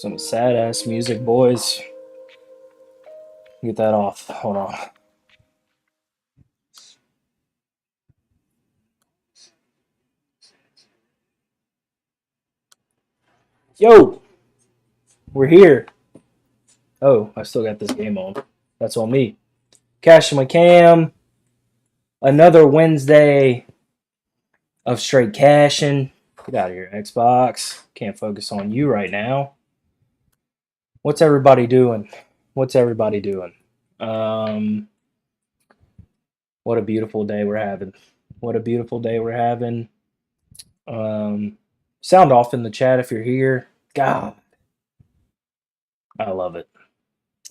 Some sad ass music, boys. Get that off. Hold on. Yo, we're here. Oh, I still got this game on. That's on me. Cashin with Cam. Another Wednesday of straight cashing. Get out of here, Xbox. Can't focus on you right now. What's everybody doing? What's everybody doing? Um, what a beautiful day we're having. What a beautiful day we're having. Um, sound off in the chat if you're here. God, I love it.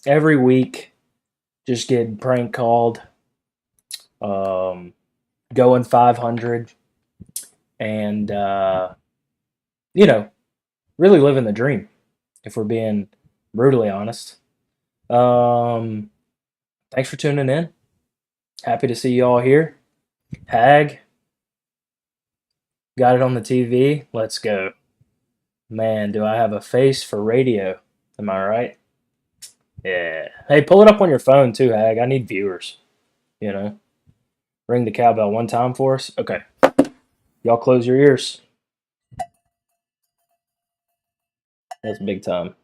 Every week, just getting prank called, um, going 500, and really living the dream. If we're being brutally honest. Um, Thanks for tuning in. Happy to see you all here. Hag, got it on the TV. Let's go. Man, do I have a face for radio? Am I right? Yeah. Hey, pull it up on your phone too, Hag. I need viewers. You know, ring the cowbell one time for us. Okay. Y'all close your ears. That's big time.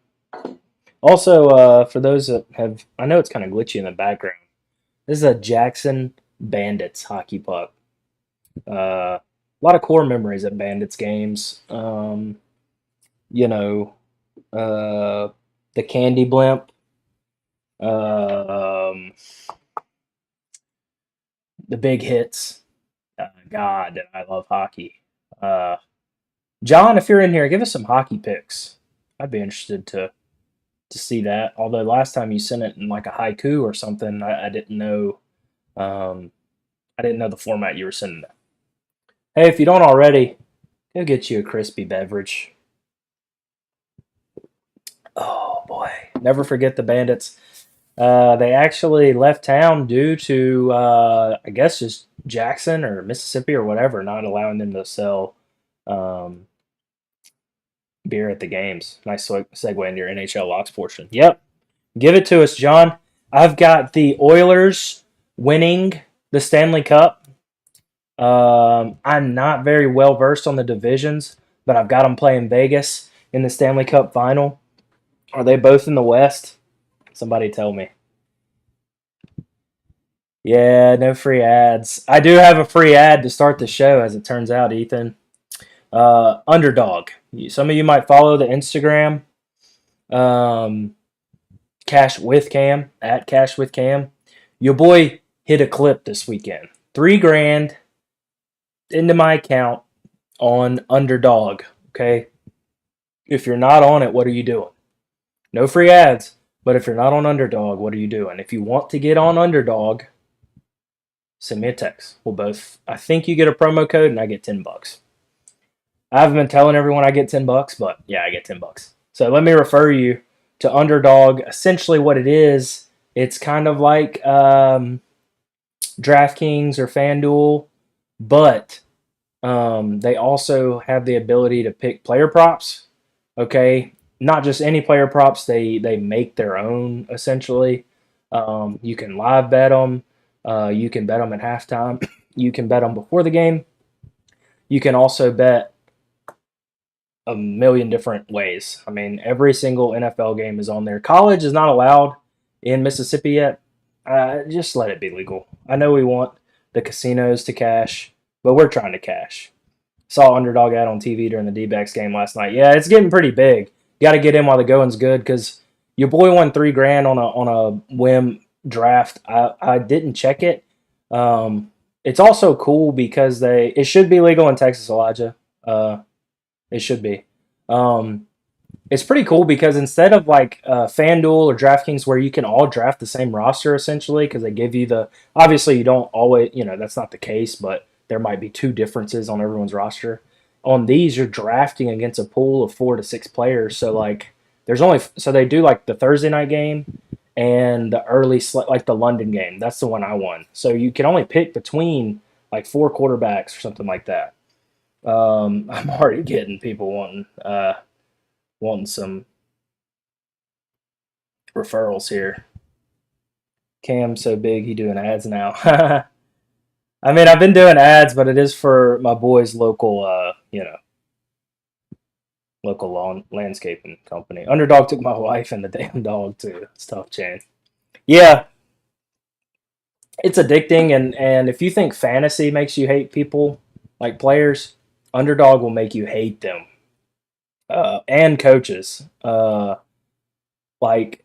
Also, for those that have, I know it's kind of glitchy in the background. This is a Jackson Bandits hockey puck. A lot of core memories at Bandits games. You know, the Candy Blimp, um, the big hits. God, I love hockey. John, if you're in here, give us some hockey picks. I'd be interested to see that. Although last time you sent it in like a haiku or something, I didn't know. Um, I didn't know the format you were sending it. Hey, if you don't already, go get you a crispy beverage. Oh boy, never forget the Bandits. They actually left town due to, I guess, just Jackson or Mississippi or whatever, not allowing them to sell um, beer at the games. Nice segue into your NHL locks portion. Yep, give it to us, John. I've got the Oilers winning the Stanley Cup. I'm not very well versed on the divisions, but I've got them playing Vegas in the Stanley Cup final. Are they both in the West? Somebody tell me. Yeah, no free ads. I do have a free ad to start the show, as it turns out, Ethan. Underdog. Some of you might follow the Instagram. Um, Cash with Cam at Cash with Cam. Your boy hit a clip this weekend. $3,000 into my account on Underdog. Okay, if you're not on it, what are you doing? No free ads, but if you're not on Underdog, what are you doing? If you want to get on Underdog, send me a text. We'll both. I think you get a promo code, and I get $10. I haven't been telling everyone I get $10, but yeah, I get $10. So let me refer you to Underdog. Essentially, what it is, it's kind of like DraftKings or FanDuel, but they also have the ability to pick player props. Okay, not just any player props. They make their own essentially. You can live bet them. You can bet them at halftime. You can bet them before the game. You can also bet a million different ways. I mean, every single NFL game is on there. College is not allowed in Mississippi yet. Just let it be legal. I know we want the casinos to cash, but we're trying to cash. Saw Underdog ad on TV during the D-backs game last night. Yeah, it's getting pretty big. Got to get in while the going's good because your boy won $3,000 on a whim draft. I didn't check it. It's also cool because it should be legal in Texas, Elijah. It should be. Um, it's pretty cool because instead of like FanDuel or DraftKings where you can all draft the same roster essentially because they give you obviously you don't always, that's not the case, but there might be two differences on everyone's roster. On these, you're drafting against a pool of 4 to 6 players. So like so they do like the Thursday night game and the early like the London game. That's the one I won. So you can only pick between like 4 quarterbacks or something like that. I'm already getting people wanting some referrals here. Cam's so big, he doing ads now. I mean, I've been doing ads, but it is for my boy's local, local lawn landscaping company. Underdog took my wife and the damn dog too. It's tough, Chan. Yeah, it's addicting, and if you think fantasy makes you hate people like players, Underdog will make you hate them and coaches. Like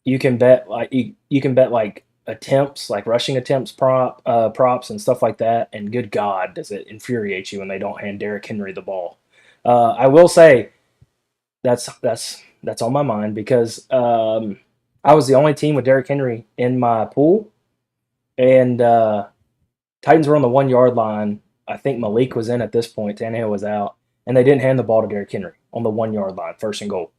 you can bet like attempts, like rushing attempts, props and stuff like that. And good God, does it infuriate you when they don't hand Derrick Henry the ball? I will say that's on my mind because I was the only team with Derrick Henry in my pool, and Titans were on the 1 yard line. I think Malik was in at this point. Tannehill was out, and they didn't hand the ball to Derrick Henry on the 1 yard line, first and goal.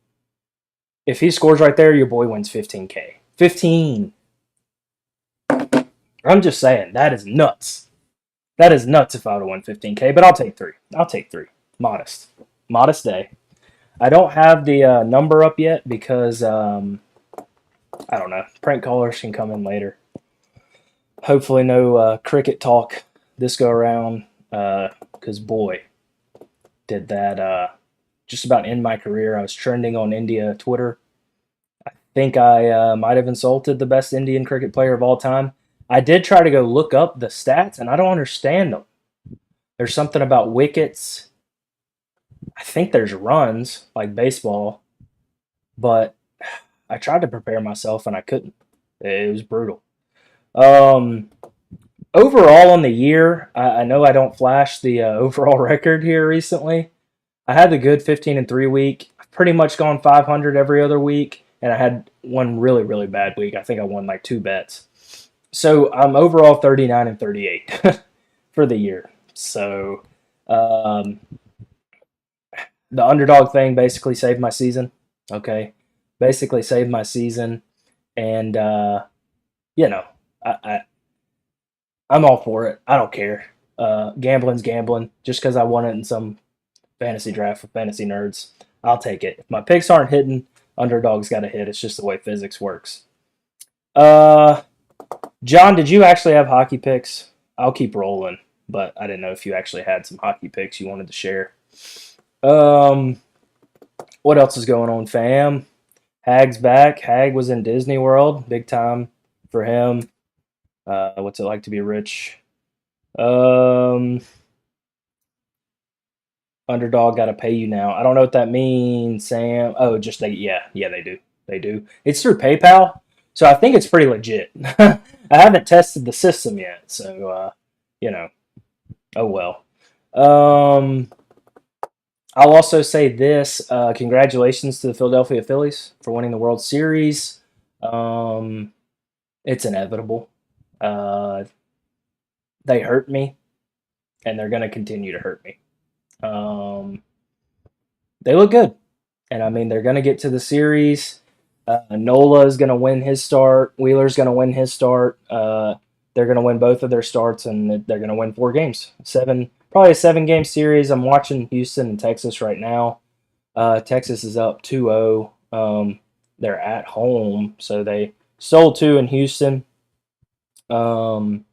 If he scores right there, your boy wins 15K. 15. I'm just saying that is nuts. That is nuts if I would have won 15K, but I'll take three. I'll take three. Modest, modest day. I don't have the number up yet because I don't know. Prank callers can come in later. Hopefully, no cricket talk this go around because boy, did that just about end my career. I was trending on India Twitter. I think I might have insulted the best Indian cricket player of all time. I did try to go look up the stats, and I don't understand them. There's something about wickets. I think there's runs like baseball, but I tried to prepare myself and I couldn't. It was brutal. Um, Overall on the year, I know I don't flash the overall record here recently. I had the good 15-3 week. I've pretty much gone 500 every other week, and I had one really really bad week. I think I won like two bets. So I'm overall 39-38 for the year. So um, the underdog thing basically saved my season. Okay, basically saved my season, and you know, I I'm all for it. I don't care. Gambling's gambling. Just because I won it in some fantasy draft for fantasy nerds, I'll take it. If my picks aren't hitting, underdog's got to hit. It's just the way physics works. Uh, John, did you actually have hockey picks? I'll keep rolling, but I didn't know if you actually had some hockey picks you wanted to share. Um, what else is going on, fam? Hag's back. Hag was in Disney World, big time for him. What's it like to be rich? Um, Underdog got to pay you now. I don't know what that means, Sam. Oh, just yeah, they do. They do. It's through PayPal, so I think it's pretty legit. I haven't tested the system yet, so you know. Oh well. Um, I'll also say this: congratulations to the Philadelphia Phillies for winning the World Series. Um, it's inevitable. Uh, they hurt me, and they're going to continue to hurt me. Um, they look good. And I mean, they're going to get to the series. Nola is going to win his start. Wheeler's going to win his start. They're going to win both of their starts, and they're going to win 4 games. Probably a 7 game series. I'm watching Houston and Texas right now. Texas is up 2-0. They're at home, so they stole 2 in Houston. Um,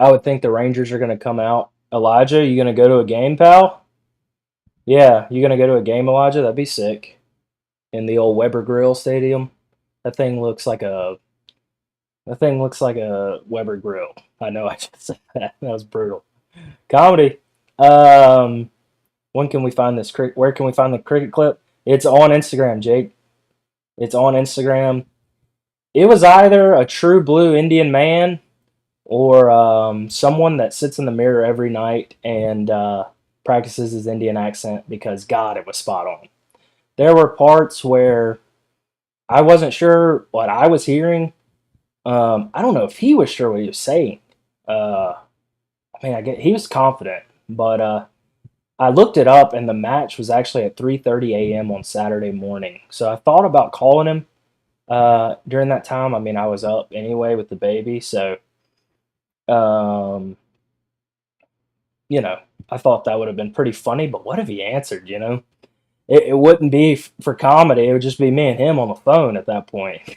I would think the Rangers are going to come out. Elijah, you going to go to a game, pal? Yeah, you going to go to a game, Elijah? That'd be sick. In the old Weber Grill Stadium. That thing looks like a Weber Grill. I know I just said that. That was brutal. Comedy. Um, when can we find this where can we find the cricket clip? It's on Instagram, Jake. It's on Instagram. It was either a true blue Indian man or someone that sits in the mirror every night and practices his Indian accent because God, it was spot on. There were parts where I wasn't sure what I was hearing. I don't know if he was sure what he was saying. I mean, I get he was confident, but I looked it up, and the match was actually at 3:30 a.m. on Saturday morning. So I thought about calling him during that time. I mean, I was up anyway with the baby, so um, you know, I thought that would have been pretty funny. But what if he answered? You know, it wouldn't be for comedy. It would just be me and him on the phone at that point.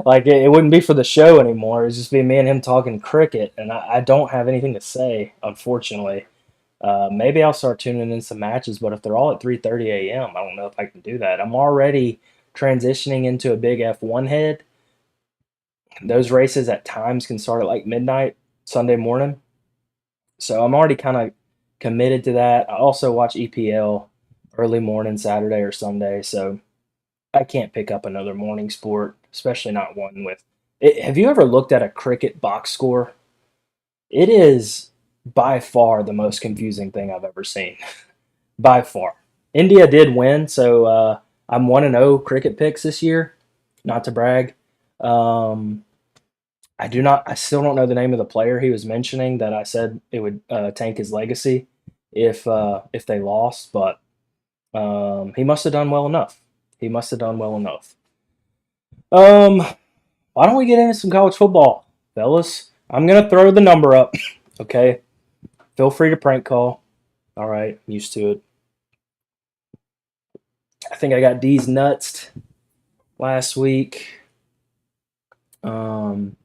Like it wouldn't be for the show anymore. It would just be me and him talking cricket, and I don't have anything to say, unfortunately. Maybe I'll start tuning in some matches, but if they're all at 3:30 a.m., I don't know if I can do that. I'm already transitioning into a big F1 head. Those races at times can start at like midnight Sunday morning, so I'm already kind of committed to that. I also watch EPL early morning Saturday or Sunday, so I can't pick up another morning sport, especially not one with. Have you ever looked at a cricket box score? It is by far the most confusing thing I've ever seen. By far. India did win, so I'm 1-0 cricket picks this year. Not to brag. Um, I do not. I still don't know the name of the player he was mentioning that I said it would tank his legacy if they lost, but he must have done well enough. He must have done well enough. Um, why don't we get into some college football, fellas? I'm gonna throw the number up. Okay, feel free to prank call. All right, used to it. I think I got D's nuts last week, um,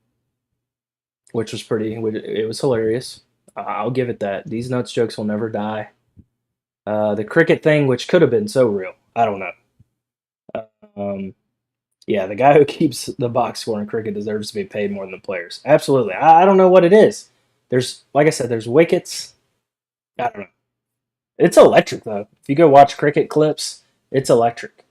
which was pretty. It was hilarious. I'll give it that. These nuts jokes will never die. The cricket thing, which could have been so real, I don't know. Um, yeah, the guy who keeps the box score in cricket deserves to be paid more than the players. Absolutely. I don't know what it is. There's, like I said, there's wickets. I don't know. It's electric though. If you go watch cricket clips, it's electric.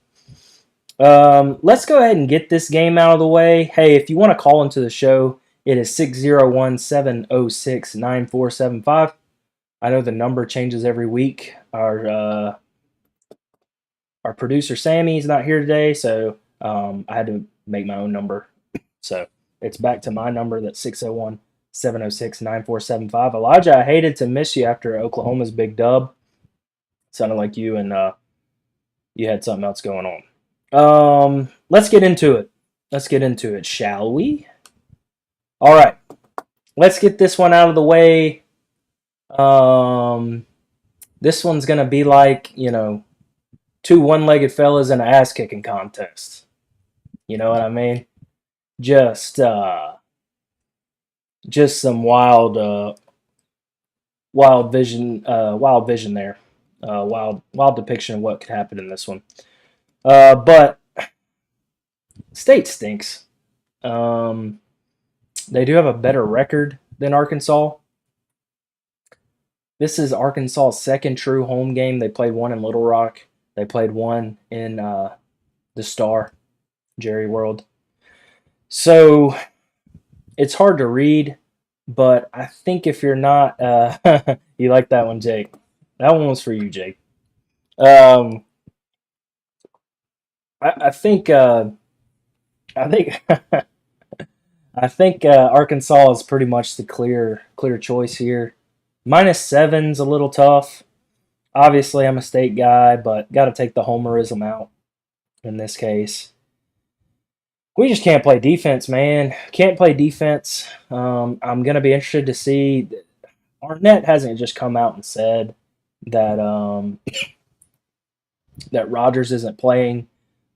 Let's go ahead and get this game out of the way. Hey, if you want to call into the show, it is 601-706-9475. I know the number changes every week. Our producer Sammy is not here today, so I had to make my own number. So it's back to my number. That's 601-706-9475. Elijah, I hated to miss you after Oklahoma's big dub. Sounded like you and you had something else going on. Let's get into it. Let's get into it, shall we? All right. Let's get this one out of the way. This one's gonna be like, two one-legged fellas in an ass-kicking contest. You know what I mean? Just just some wild vision there. Wild depiction of what could happen in this one. But State stinks. Um, they do have a better record than Arkansas. This is Arkansas's second true home game. They played one in Little Rock. They played one in the Star, Jerry World. So it's hard to read, but I think if you're not, you like that one, Jake. That one was for you, Jake. Um, I think I think I think Arkansas is pretty much the clear choice here. -7's a little tough. Obviously, I'm a state guy, but got to take the homerism out in this case. We just can't play defense, man. Can't play defense. I'm gonna be interested to see. Arnett hasn't just come out and said that that Rogers isn't playing,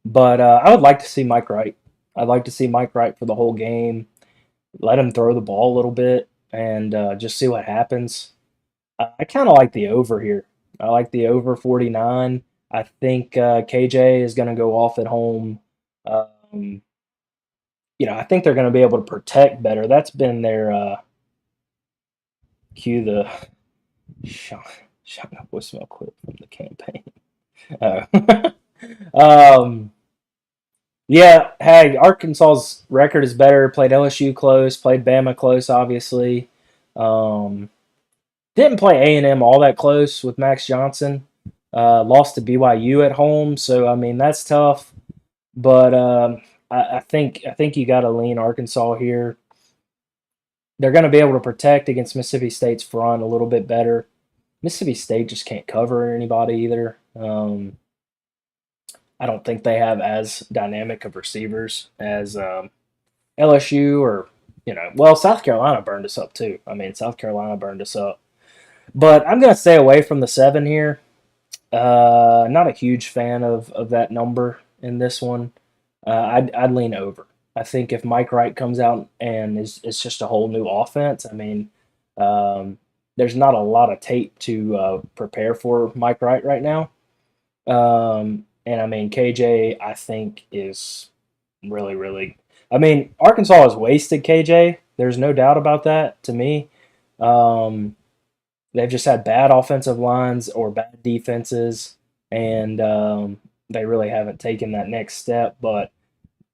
but I would like to see Mike Wright. I'd like to see Mike Wright for the whole game. Let him throw the ball a little bit and just see what happens. I kind of like the over here. I like the over 49. I think KJ is going to go off at home. Um, I think they're going to be able to protect better. That's been their cue the shot up voicemail clip from the campaign. Um, yeah, hey, Arkansas's record is better. Played LSU close, played Bama close, obviously. Um, didn't play A&M all that close with Max Johnson. Lost to BYU at home, so I mean that's tough. But I think you got to lean Arkansas here. They're going to be able to protect against Mississippi State's front a little bit better. Mississippi State just can't cover anybody either. I don't think they have as dynamic of receivers as LSU or well, South Carolina burned us up too. I mean, South Carolina burned us up. But I'm going to stay away from the 7 here. Not a huge fan of that number in this one. I'd lean over. I think if Mike Wright comes out and is just a whole new offense, I mean, um, there's not a lot of tape to prepare for Mike Wright right now. And I mean, KJ, I think is really, really. I mean, Arkansas has wasted KJ. There's no doubt about that to me. Um, they've just had bad offensive lines or bad defenses, and they really haven't taken that next step. But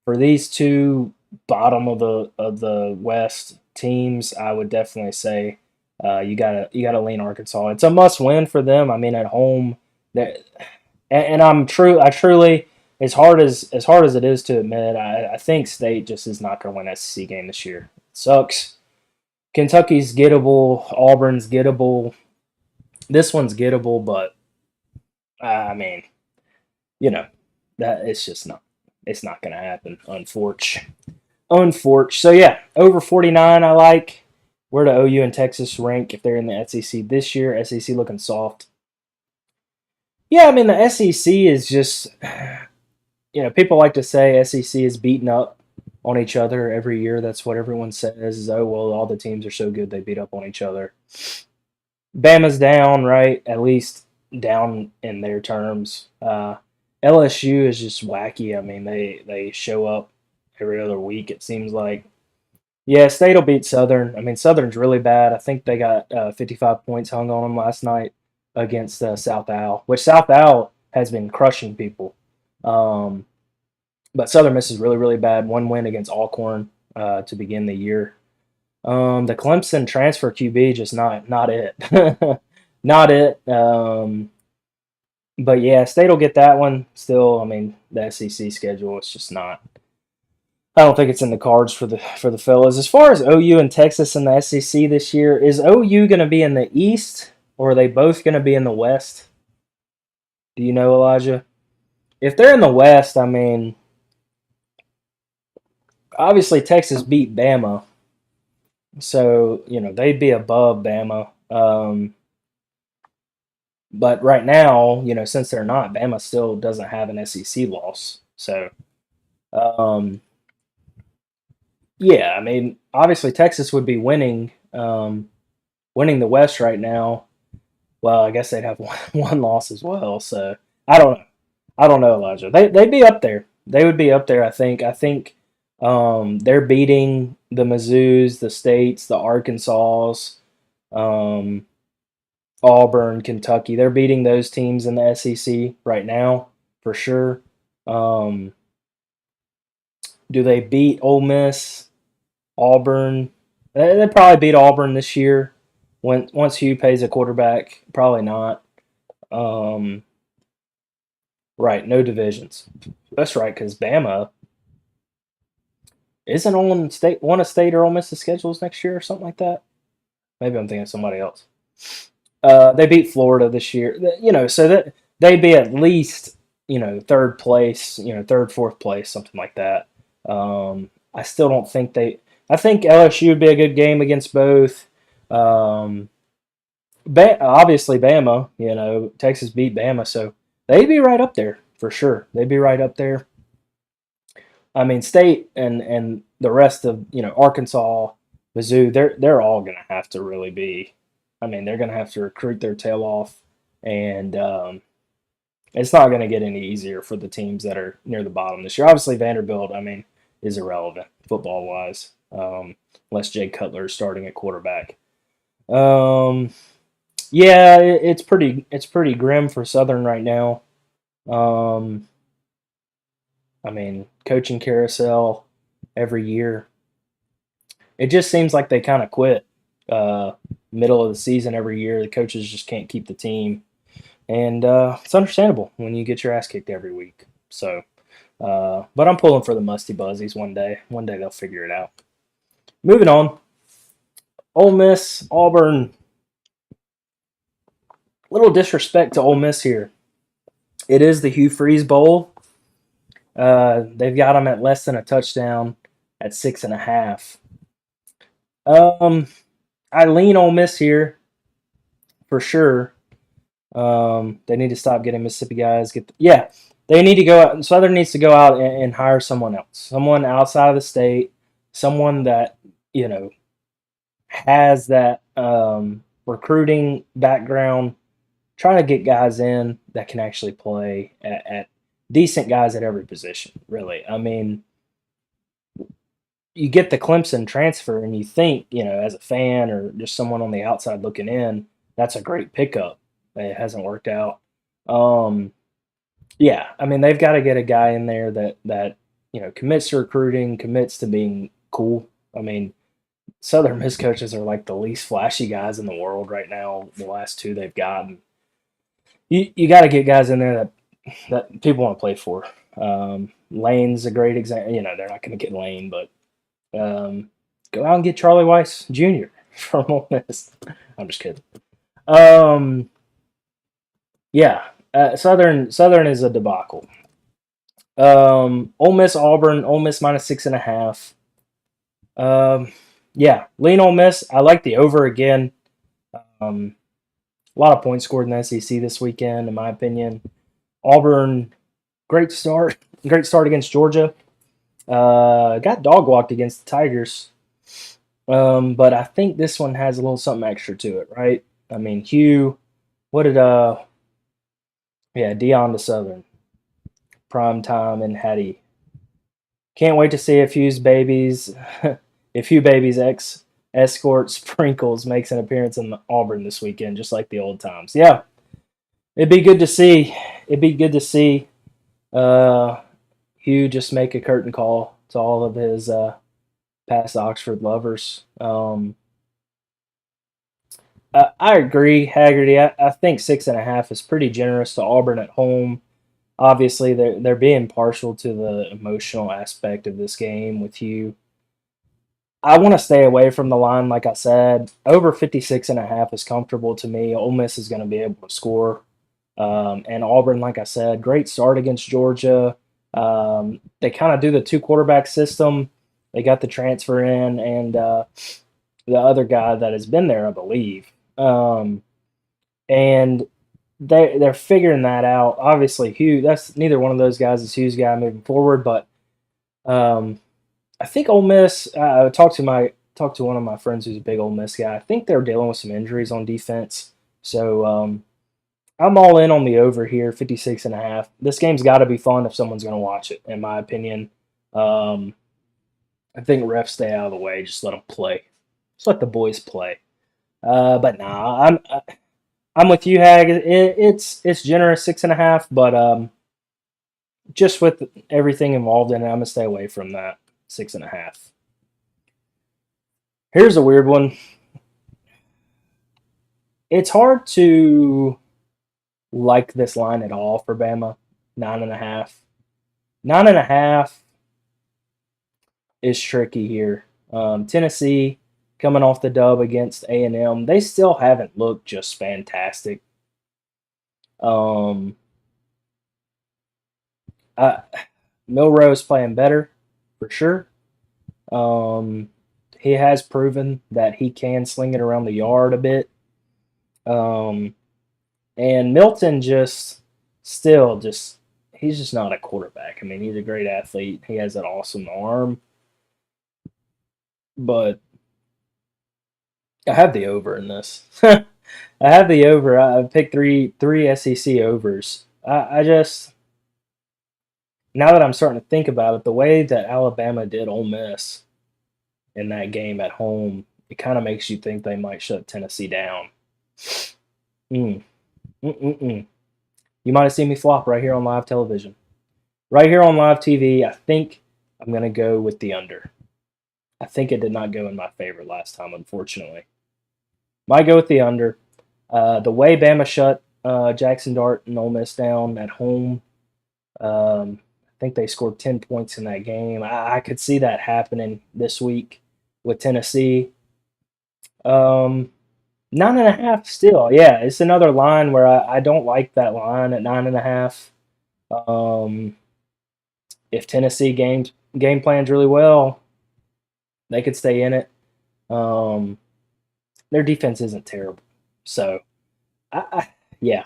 for these two bottom of the West teams, I would definitely say you gotta lean Arkansas. It's a must win for them. I mean, at home, that and I truly as hard as it is to admit, I think State just is not going to win SEC game this year. It sucks. Kentucky's gettable. Auburn's gettable. This one's gettable, but I mean, you know, that it's just not. It's not going to happen. Unfortunate. So yeah, over 49. I like. Where do OU and Texas rank if they're in the SEC this year? SEC looking soft. Yeah, I mean the SEC is just people like to say SEC is beating up on each other every year. That's what everyone says is, oh, well, all the teams are so good they beat up on each other. Bama's down, right? At least down in their terms. LSU is just wacky. I mean, they show up every other week, it seems like. Yeah, State will beat Southern. I mean, Southern's really bad. I think they got 55 points hung on them last night against South Al, which South Al has been crushing people. Um, but Southern Miss is really, really bad. One win against Alcorn to begin the year. The Clemson transfer QB just not it, not it. But yeah, State will get that one. Still, I mean, the SEC schedule is just not. I don't think it's in the cards for the fellas. As far as OU and Texas in the SEC this year, is OU going to be in the East or are they both going to be in the West? Do you know, Elijah? If they're in the West, I mean, obviously Texas beat Bama, so they'd be above Bama. But right now, since they're not, Bama still doesn't have an SEC loss. So, um, yeah, I mean, obviously Texas would be winning the West right now. Well, I guess they'd have one loss as well. So I don't know. I don't know, Elijah. They'd be up there. They would be up there. I think. They're beating the Mizzous, the States, the Arkansas, um, Auburn, Kentucky. They're beating those teams in the SEC right now for sure. Um, do they beat Ole Miss, Auburn? They probably beat Auburn this year. Once Hugh pays a quarterback, probably not. Um, right, no divisions. That's right, because Bama isn't on state one of State or Ole Miss's schedules next year or something like that. Maybe I'm thinking of somebody else. They beat Florida this year. So that they'd be at least third place, third, fourth place, something like that. I still don't think they. I think LSU would be a good game against both. Um, Obviously Bama. Texas beat Bama, so they'd be right up there for sure. They'd be right up there. I mean, State and the rest of Arkansas, Mizzou, they're all going to have to really be. I mean, they're going to have to recruit their tail off, and it's not going to get any easier for the teams that are near the bottom this year. Obviously, Vanderbilt, I mean, is irrelevant football wise, unless Jay Cutler is starting at quarterback. Um, yeah, it's pretty grim for Southern right now. Um, I mean, coaching carousel every year. It just seems like they kind of quit uh, middle of the season every year. The coaches just can't keep the team, and it's understandable when you get your ass kicked every week. So, but I'm pulling for the Musty Buzzies one day. One day they'll figure it out. Moving on, Ole Miss, Auburn. Little disrespect to Ole Miss here. It is the Hugh Freeze Bowl. They've got them at less than a touchdown at 6.5. Um, I lean Ole Miss here for sure. They need to stop getting Mississippi guys. Yeah, they need to go out. Southern needs to go out and hire someone else, someone outside of the state, someone that you know has that recruiting background. Try to get guys in that can actually play at decent guys at every position. Really, I mean, you get the Clemson transfer, and you think, as a fan or just someone on the outside looking in, that's a great pickup. It hasn't worked out. Um, yeah, I mean, they've got to get a guy in there that commits to recruiting, commits to being cool. I mean, Southern Miss coaches are like the least flashy guys in the world right now. The last two they've gotten, you got to get guys in there that people want to play for. Lane's a great example. They're not going to get Lane, but go out and get Charlie Weiss Jr. from Ole Miss. I'm just kidding. Um, yeah, Southern is a debacle. Ole Miss Auburn. Ole Miss minus 6.5. Yeah, lean Ole Miss. I like the over again. A lot of points scored in the SEC this weekend, in my opinion. Auburn, great start. Great start against Georgia. Got dog walked against the Tigers. But I think this one has a little something extra to it, right? I mean, Hugh, what did yeah, Dion to Southern, prime time and Hattie. Can't wait to see if Hugh's babies, if Hugh baby's ex escort Sprinkles makes an appearance in Auburn this weekend, just like the old times. Yeah, it'd be good to see. It'd be good to see uh, Hugh just make a curtain call to all of his past Oxford lovers. I agree, Haggerty. I think 6.5 is pretty generous to Auburn at home. Obviously, they're being partial to the emotional aspect of this game with you. I want to stay away from the line, like I said. Over 56.5 is comfortable to me. Ole Miss is going to be able to score. And Auburn, like I said, great start against Georgia. They kind of do the two quarterback system. They got the transfer in, and the other guy that has been there, I believe. Um, and they're figuring that out. Obviously, Hugh. That's neither one of those guys is Hugh's guy moving forward, but um, I think Ole Miss. I talked to one of my friends who's a big Ole Miss guy. I think they're dealing with some injuries on defense, so I'm all in on the over here, 56.5. This game's got to be fun if someone's going to watch it, in my opinion. Um, I think refs stay out of the way. Just let them play. Just let the boys play. But nah, I'm with you, Hag. It's generous 6.5, but just with everything involved in it, I'm gonna stay away from that 6.5. Here's a weird one. It's hard to like this line at all for Bama. 9.5. 9.5 is tricky here. Tennessee coming off the dub against A&M, they still haven't looked just fantastic. Um, I, Milrose playing better for sure. Um, he has proven that he can sling it around the yard a bit. Um, and Milton just still just he's just not a quarterback. I mean, he's a great athlete. He has an awesome arm, but I have the over in this. I have the over. I picked three SEC overs. I just now that I'm starting to think about it, the way that Alabama did Ole Miss in that game at home, it kind of makes you think they might shut Tennessee down. Mm, mm. You might have seen me flop right here on live television. Right here on live TV, I think I'm going to go with the under. I think it did not go in my favor last time, unfortunately. Might go with the under. The way Bama shut Jackson Dart and Ole Miss down at home, I think they scored 10 points in that game. I could see that happening this week with Tennessee. Um, 9.5 still. Yeah, it's another line where I don't like that line at 9.5. Um, if Tennessee game plans really well, they could stay in it. Um, their defense isn't terrible. So, I yeah.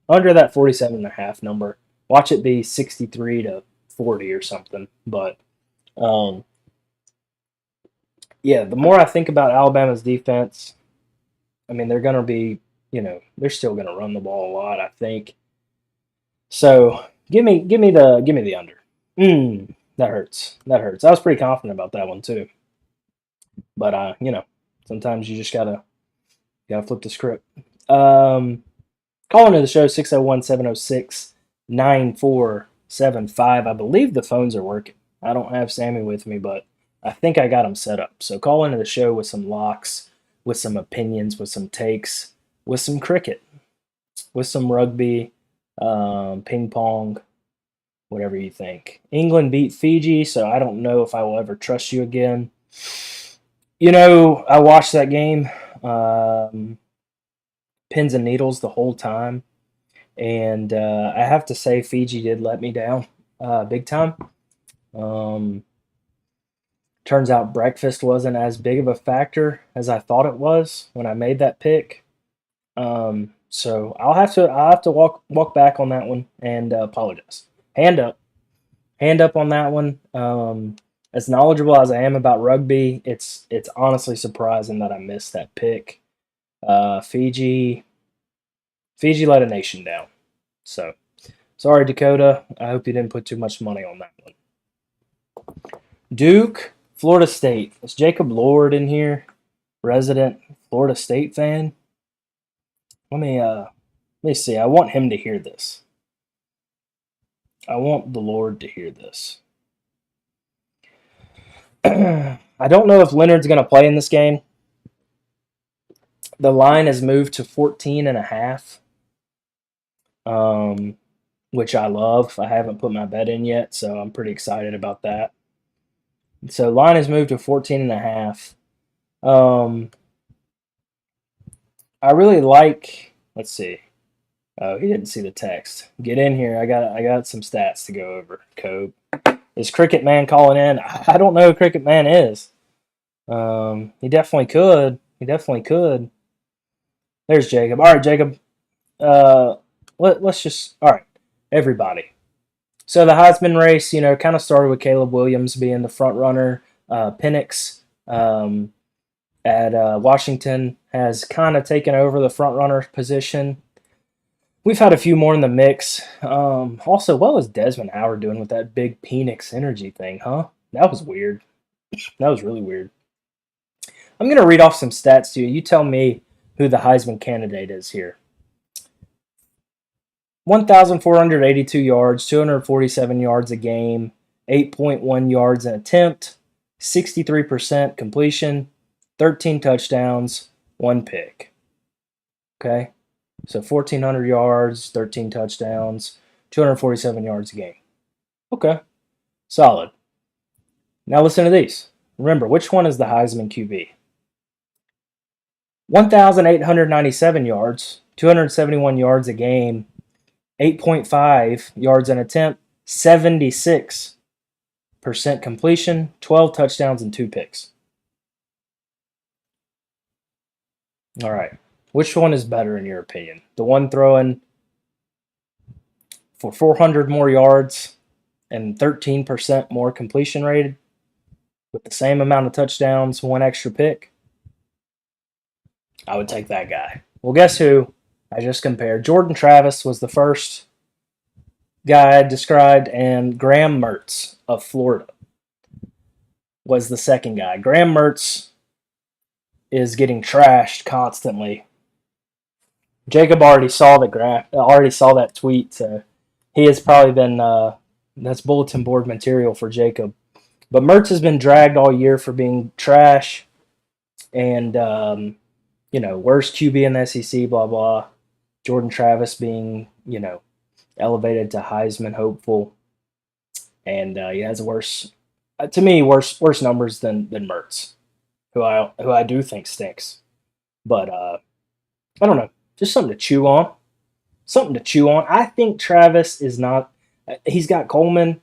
under that 47.5 number. Watch it be 63-40 or something. But um, yeah, the more I think about Alabama's defense, I mean, they're going to be, they're still going to run the ball a lot, I think. So give me the under. That hurts. That hurts. I was pretty confident about that one too. But sometimes you just gotta flip the script. Calling to the show 601-706-9475. I believe the phones are working. I don't have Sammy with me, but I think I got them set up. So call into the show with some locks, with some opinions, with some takes, with some cricket, with some rugby, ping pong, whatever you think. England beat Fiji, so I don't know if I will ever trust you again. I watched that game, pins and needles the whole time, and I have to say Fiji did let me down big time. Um, Turns out breakfast wasn't as big of a factor as I thought it was when I made that pick. So I'll have to walk back on that one and apologize. Hand up, hand up on that one. As knowledgeable as I am about rugby, it's honestly surprising that I missed that pick. Fiji let a nation down. So sorry, Dakota. I hope you didn't put too much money on that one. Duke, Florida State. Is Jacob Lord in here? Resident Florida State fan. Let me see. I want him to hear this. I want the Lord to hear this. I don't know if Leonard's going to play in this game. The line has moved to 14.5, which I love. I haven't put my bet in yet, so I'm pretty excited about that. So line has moved to 14.5. I really like. Let's see. Oh, he didn't see the text. Get in here. I got some stats to go over. Cope. Is Cricket Man calling in? I don't know who Cricket Man is. He definitely could. He definitely could. There's Jacob. All right, Jacob. Let's just. All right, everybody. So the Heisman race, kind of started with Caleb Williams being the front runner. Penix at Washington has kind of taken over the front runner position. We've had a few more in the mix. Also, what was Desmond Howard doing with that big Penix energy thing, huh? That was weird. That was really weird. I'm going to read off some stats to you. You tell me who the Heisman candidate is here. 1,482 yards, 247 yards a game, 8.1 yards an attempt, 63% completion, 13 touchdowns, 1 pick. Okay? So 1,400 yards, 13 touchdowns, 247 yards a game. Okay. Solid. Now listen to these. Remember, which one is the Heisman QB? 1,897 yards, 271 yards a game, 8.5 yards an attempt, 76% completion, 12 touchdowns, and 2 picks. All right. Which one is better in your opinion? The one throwing for 400 more yards and 13% more completion rated with the same amount of touchdowns, 1 extra pick? I would take that guy. Well, guess who I just compared? Jordan Travis was the first guy I described, and Graham Mertz of Florida was the second guy. Graham Mertz is getting trashed constantly. Jacob already saw that tweet, so he has probably been that's bulletin board material for Jacob. But Mertz has been dragged all year for being trash, and worst QB in the SEC, blah blah. Jordan Travis being elevated to Heisman hopeful, and he has worse numbers than Mertz, who I do think stinks. But I don't know, just something to chew on. Something to chew on. I think Travis is not. He's got Coleman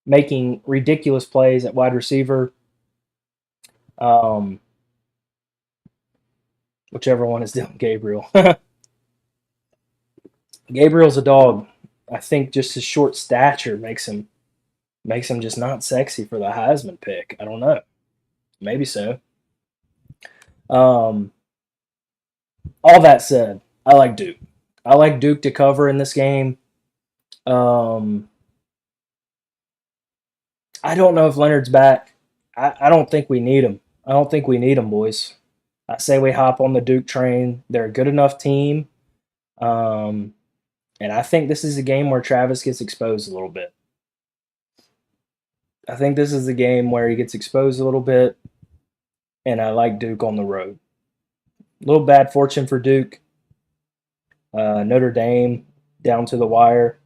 making ridiculous plays at wide receiver. Whichever one is Dylan Gabriel. Gabriel's a dog. I think just his short stature makes him just not sexy for the Heisman pick. I don't know. Maybe so. Um, all that said, I like Duke. I like Duke to cover in this game. Um, I don't know if Leonard's back. I don't think we need him. I don't think we need him, boys. I say we hop on the Duke train. They're a good enough team. Um, and I think this is a game where Travis gets exposed a little bit. I think this is the game where he gets exposed a little bit, and I like Duke on the road. A little bad fortune for Duke. Notre Dame down to the wire.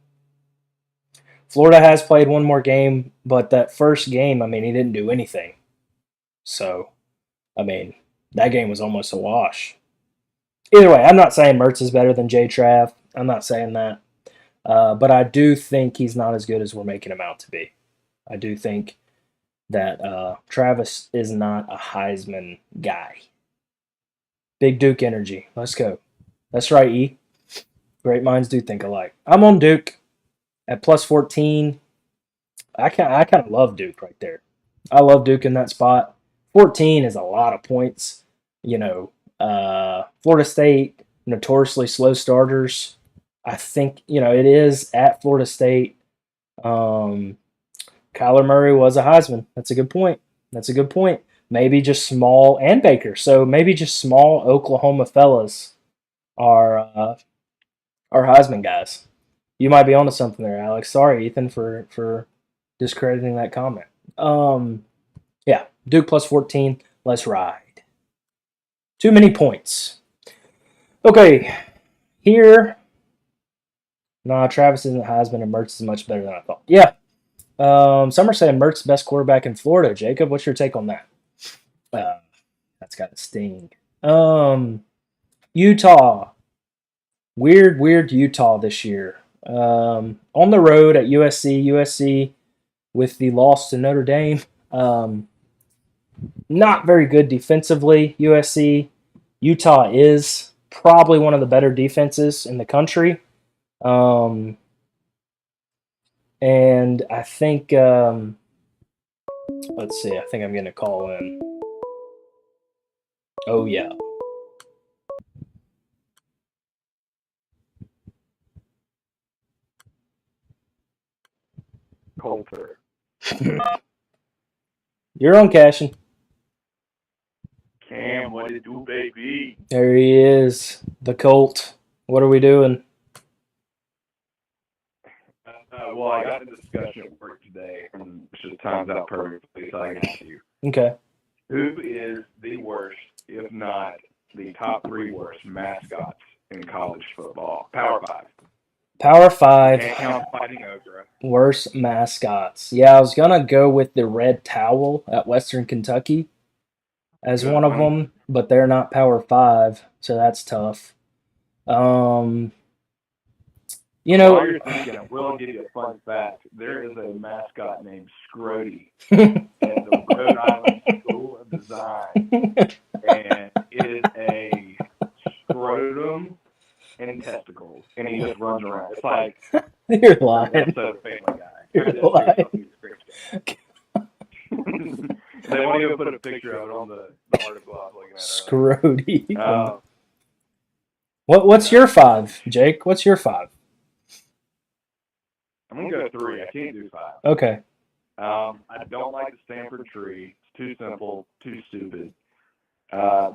Florida has played one more game, but that first game, I mean, he didn't do anything. So, I mean, that game was almost a wash. Either way, I'm not saying Mertz is better than Jay Trav. I'm not saying that. But I do think he's not as good as we're making him out to be. I do think that Travis is not a Heisman guy. Big Duke energy. Let's go. That's right, E. Great minds do think alike. I'm on Duke at plus 14. I kind of love Duke right there. I love Duke in that spot. 14 is a lot of points. Florida State, notoriously slow starters. I think, it is at Florida State. Kyler Murray was a Heisman. That's a good point. Maybe just small, and Baker. So maybe just small Oklahoma fellas are Heisman guys. You might be onto something there, Alex. Sorry, Ethan, for discrediting that comment. Yeah, Duke plus 14. Let's ride. Too many points. Okay, here. Nah, Travis isn't Heisman, and Mertz is much better than I thought. Yeah. Some are saying Mertz best quarterback in Florida. Jacob, what's your take on that? That's got to sting. Utah. Weird Utah this year. On the road at USC with the loss to Notre Dame. Not very good defensively, USC. Utah is probably one of the better defenses in the country. And I think, let's see, I think I'm going to call in. Oh, yeah. Colter. You're on, Cashin. Cam, what it do, baby? There he is, the Colt. What are we doing? Well, I got the discussion at work today, and it just times out perfectly, so I can ask you. Okay. Who is the worst, if not the top 3 worst mascots in college football? Power 5. Power 5. Can't count Fighting Okra. Worst mascots. Yeah, I was going to go with the Red Towel at Western Kentucky as Good one of one. them, but they're not Power 5, so that's tough. While you're thinking, I will give you a fun fact. There is a mascot named Scrody at the Rhode Island School of Design, and it is a scrotum and testicles, and he just runs around. It's like You're lying. episode of Family Guy. You're lying. They won't even put a picture of it on the article I was looking at. Scrody. What's your 5, Jake? What's your 5? I'm going to go 3. I can't do 5. Okay. I don't like the Stanford tree. It's too simple, too stupid.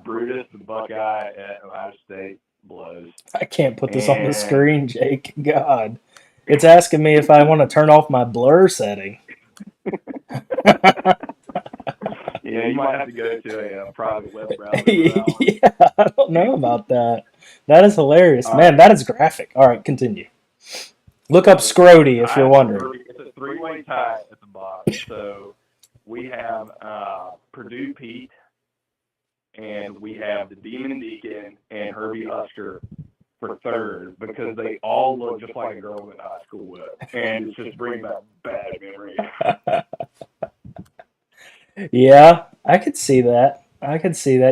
Brutus, the Buckeye at Ohio State, blows. I can't put this on the screen, Jake. God. It's asking me if I want to turn off my blur setting. Yeah, you might have to go to a private web browser. Yeah, I don't know about that. That is hilarious. Man, that is graphic. All right, continue. Look up Scrody if you're wondering. It's a 3-way tie at the bottom. So we have Purdue Pete, and we have the Demon Deacon and Herbie Husker for 3rd because they all look just like a girl in high school would. And it's just bringing back bad memories. Yeah, I could see that.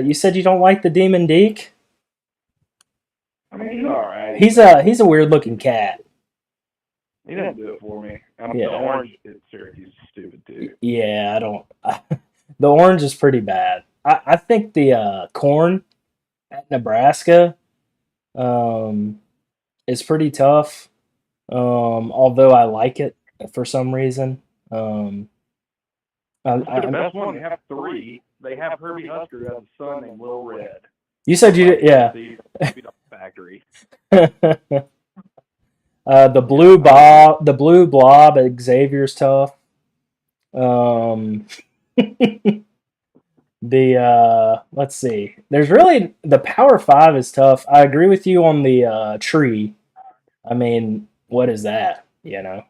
You said you don't like the Demon Deke? I mean, he's all right. he's a weird looking cat. He doesn't do it for me. The Yeah. orange at Syracuse is stupid too. Yeah, I don't. The orange is pretty bad. I think the corn at Nebraska um, is pretty tough. Although I like it for some reason. Um, What's the best one? They have three. They have Herbie Husker who has a son named Lil Red. you said you did, yeah. Factory. The blue blob at Xavier's tough. Um, let's see. There's really the Power Five is tough. I agree with you on the tree. I mean, what is that? Yeah.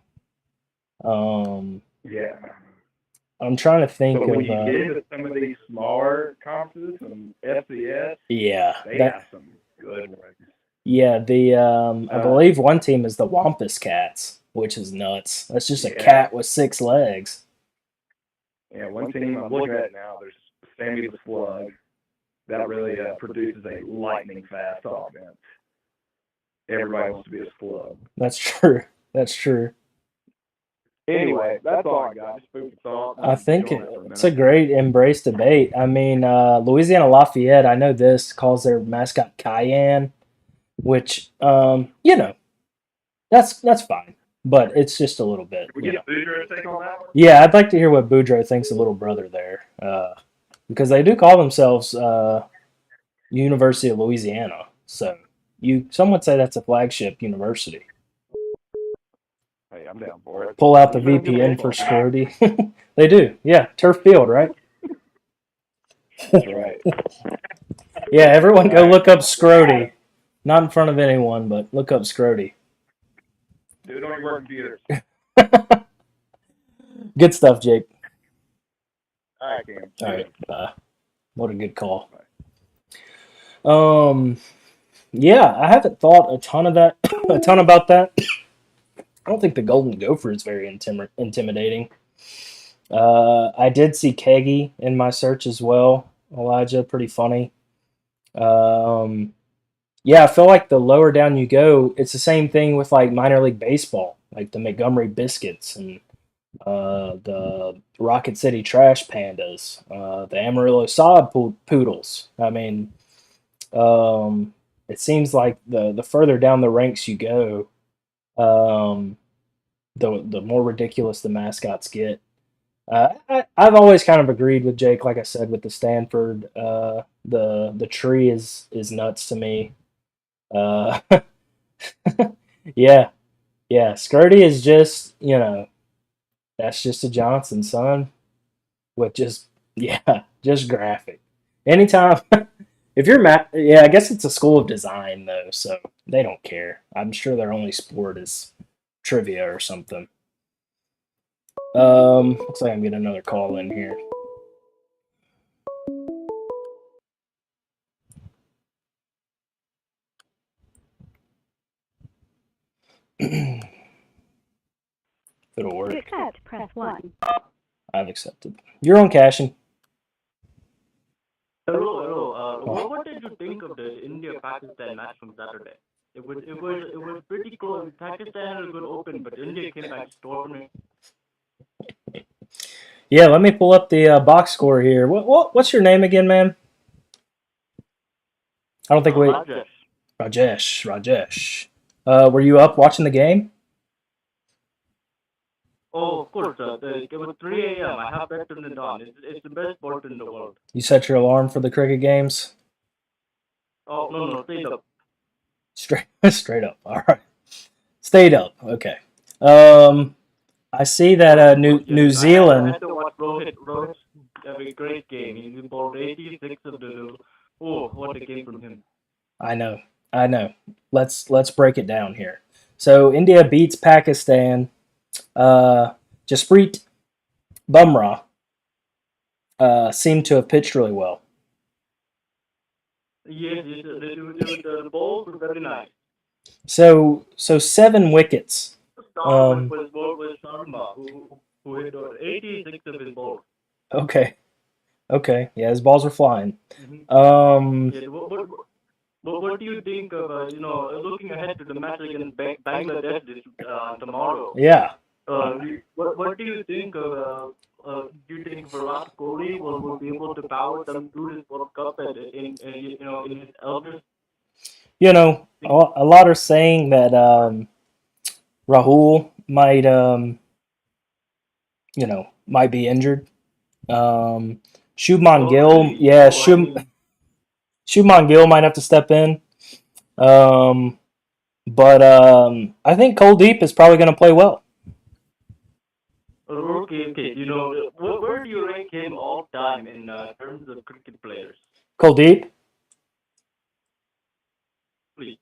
I'm trying to think But when of. you get into some of these smaller conferences, some FCS, Yeah, they have some good ones. Yeah, I believe one team is the Wampus Cats, which is nuts. That's just a Yeah. cat with 6 legs. Yeah, one team I'm looking at now. There's Sammy the Slug. That really produces a lightning fast offense. Everybody wants to be a slug. That's true. That's true. Anyway, that's all I got. Just food for thought. I think it's a great embrace debate. I mean, Louisiana Lafayette, I know this, calls their mascot Cayenne, which, that's fine. But it's just a little bit. Can we get Boudreaux's take on that one? Yeah, I'd like to hear what Boudreaux thinks of little brother there. Because they do call themselves University of Louisiana. So some would say that's a flagship university. Hey, I'm down for it. Pull out the VPN for security. They do. Yeah, turf field, right? That's right. Yeah, everyone go look up Scrody. Not in front of anyone, but look up Scrody. Do it on your work computers. Good stuff, Jake. All right, Cam. All right. What a good call. Yeah, I haven't thought a ton about that. I don't think the Golden Gopher is very intimidating. I did see Keggy in my search as well. Elijah, pretty funny. Yeah, I feel like the lower down you go, it's the same thing with like minor league baseball, like the Montgomery Biscuits and the Rocket City Trash Pandas, the Amarillo Sod Poodles. I mean, it seems like the further down the ranks you go, the more ridiculous the mascots get. I've always kind of agreed with Jake, like I said, with the Stanford. The tree is nuts to me. Yeah, yeah. Skirty is just that's just a Johnson, son. With just just graphic. Anytime if you're yeah, I guess it's a school of design though, so they don't care. I'm sure their only sport is trivia or something. Looks like I'm getting another call in here. It'll work. To accept, press 1. I've accepted. You're on Cashin. Hello. What did you think of the India-Pakistan match from Saturday? It was pretty close. Pakistan had a good open, but India came back storming. Yeah, let me pull up the box score here. What's your name again, man? I don't think we. Rajesh. Were you up watching the game? Oh, of course. It was 3 a.m. I have bet on the dawn. It's the best sport in the world. You set your alarm for the cricket games? Oh, no, stayed up. Straight up. All right. Stayed up. Okay. I see that New Zealand. I had to watch Rohit have a great game. He bowled 86 of the. Oh, what a game from him! I know. Let's break it down here. So India beats Pakistan. Jasprit Bumrah seemed to have pitched really well. Yes, the balls were very nice. So 7 wickets. Start with Sharma, who hit 86 of his balls. Okay. Yeah, his balls were flying. Mm-hmm. what do you think of looking ahead to the match against Bangladesh tomorrow? Yeah. What do you think of? Do you think Virat Kohli will be able to power them through this World Cup in his eldest? You know, a lot are saying that Rahul might might be injured. Shubman Oh, Gill, really? yeah, Oh, I mean, Shubman Gill might have to step in. Um, but I think Kuldeep is probably going to play well. okay. Where do you rank him all time in terms of cricket players? Kuldeep, Please.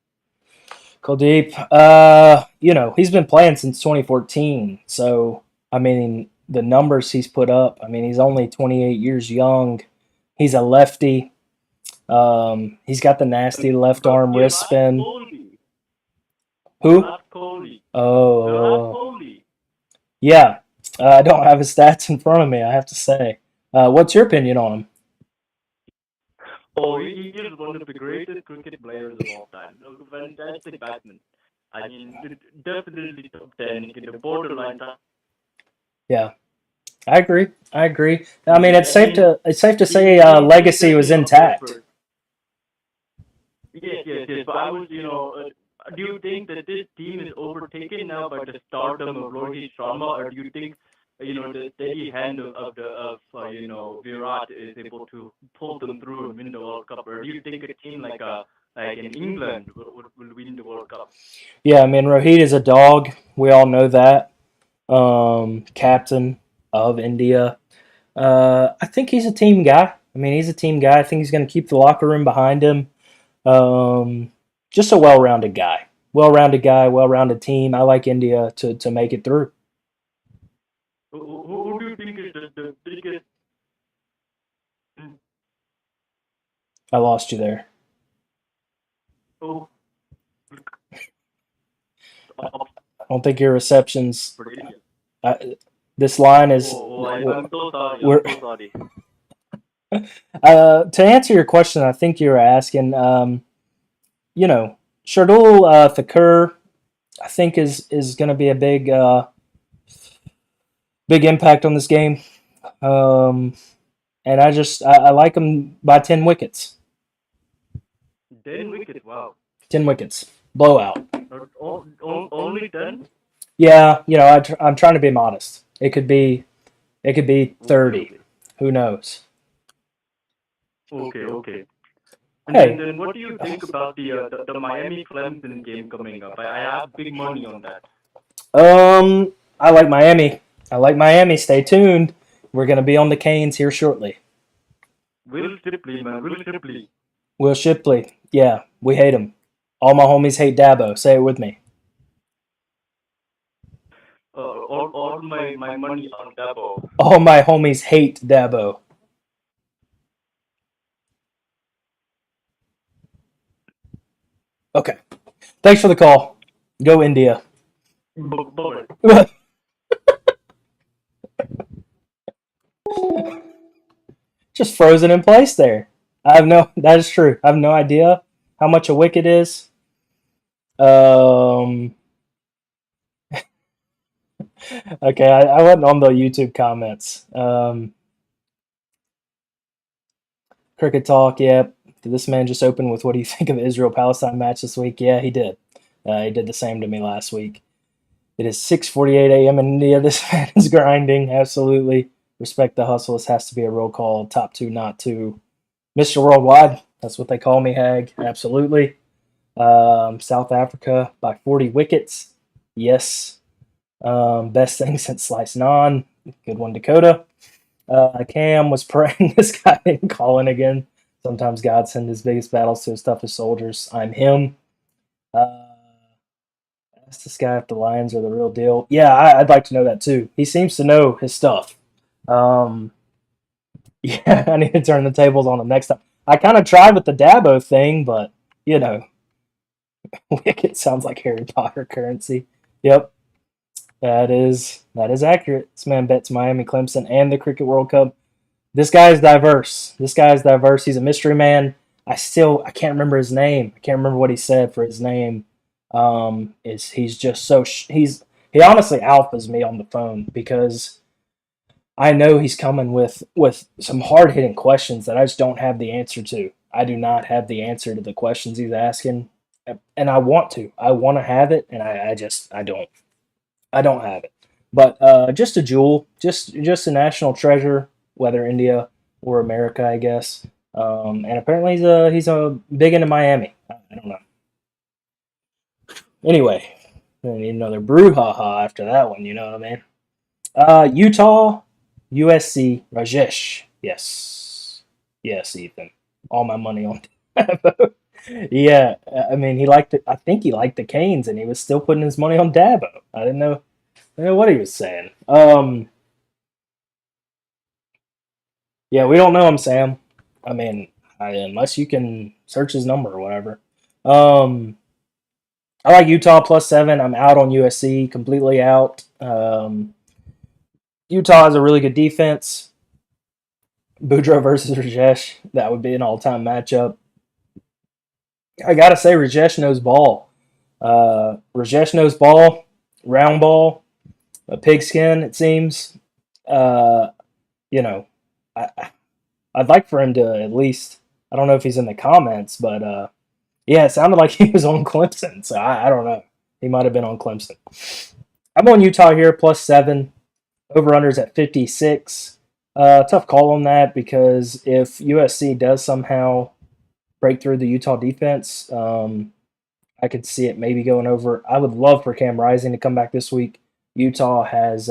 Kuldeep, he's been playing since 2014. So, I mean, the numbers he's put up, I mean, he's only 28 years young. He's a lefty. He's got the nasty left arm wrist Virat spin. Kohli. Who? Virat Kohli. Virat Oh, Kohli. yeah. I don't have his stats in front of me, I have to say. What's your opinion on him? Oh, he is one of the greatest cricket players of all time. A fantastic batsman. I mean, definitely top 10 in the borderline top. Yeah, I agree. I agree. I mean, I mean, it's safe to say he legacy was deserves the intact. effort. Yes. But I was, do you think that this team is overtaken now by the stardom of Rohit Sharma, or do you think, the steady hand of Virat is able to pull them through and win the World Cup, or do you think a team like in England will win the World Cup? Yeah, I mean, Rohit is a dog. We all know that. Captain of India. I think he's a team guy. I mean, he's a team guy. I think he's going to keep the locker room behind him. Just a well-rounded guy. Well-rounded guy, well-rounded team. I like India to make it through. Who do you think is the biggest? I lost you there. Oh, I don't think your reception's. for India. This line is. I'm so sorry. We're, I'm so sorry. to answer your question, I think you were asking. Shardul Thakur, I think is going to be a big impact on this game. And I like him by 10 wickets. 10 wickets. Wow. 10 wickets. Blowout. Only 10? Yeah, I'm trying to be modest. It could be 30. Okay. Who knows? Okay. And Hey, then what do you think about the Miami Clemson game coming up? I have big money on that. I like Miami. Stay tuned. We're going to be on the Canes here shortly. Will Shipley, man. Will Shipley. Will Shipley. Yeah, we hate him. All my homies hate Dabo. Say it with me. All my money on Dabo. All my homies hate Dabo. Okay. Thanks for the call. Go India. But Just frozen in place there. That is true. I have no idea how much a wicket is. Okay, I wasn't on the YouTube comments. Cricket Talk, yeah. Did this man just open with what do you think of the Israel-Palestine match this week? Yeah, he did. He did the same to me last week. It is 6:48 a.m. in India. This man is grinding. Absolutely. Respect the hustle. This has to be a roll call. Top two, not two. Mr. Worldwide. That's what they call me, Hag. Absolutely. South Africa by 40 wickets. Yes. Best thing since Slice Non. Good one, Dakota. Cam was praying this guy didn't call in again. Sometimes God sends his biggest battles to his toughest soldiers. I'm him. Ask this guy if the Lions are the real deal. Yeah, I'd like to know that too. He seems to know his stuff. Yeah, I need to turn the tables on him next time. I kind of tried with the Dabo thing, but Wicked sounds like Harry Potter currency. Yep, that is accurate. This man bets Miami, Clemson, and the Cricket World Cup. This guy is diverse. He's a mystery man. I can't remember his name. I can't remember what he said for his name. Is he's just so he honestly alphas me on the phone because I know he's coming with some hard hitting questions that I just don't have the answer to. I do not have the answer to the questions he's asking, and I want to. I want to have it, and I just I don't. I don't have it. But just a jewel, just a national treasure, whether India or America, I guess. And apparently he's a big into Miami. I don't know. Anyway, I need another brouhaha after that one. You know what I mean? Utah, USC, Rajesh. Yes, yes, Ethan. All my money on Dabo. Yeah, I mean he liked it. I think he liked the Canes, and he was still putting his money on Dabo. I didn't know. I didn't know what he was saying. Yeah, we don't know him, Sam. I mean, unless you can search his number or whatever. Um, I like Utah +7. I'm out on USC, completely out. Utah has a really good defense. Boudreaux versus Rajesh, that would be an all-time matchup. I gotta say, Rajesh knows ball. Rajesh knows ball, round ball, a pigskin. It seems. Uh, you know, I, I'd like for him to at least. I don't know if he's in the comments, but yeah, it sounded like he was on Clemson. So I don't know. He might have been on Clemson. I'm on Utah here +7. Over unders at 56. Tough call on that because if USC does somehow break through the Utah defense, I could see it maybe going over. I would love for Cam Rising to come back this week. Utah has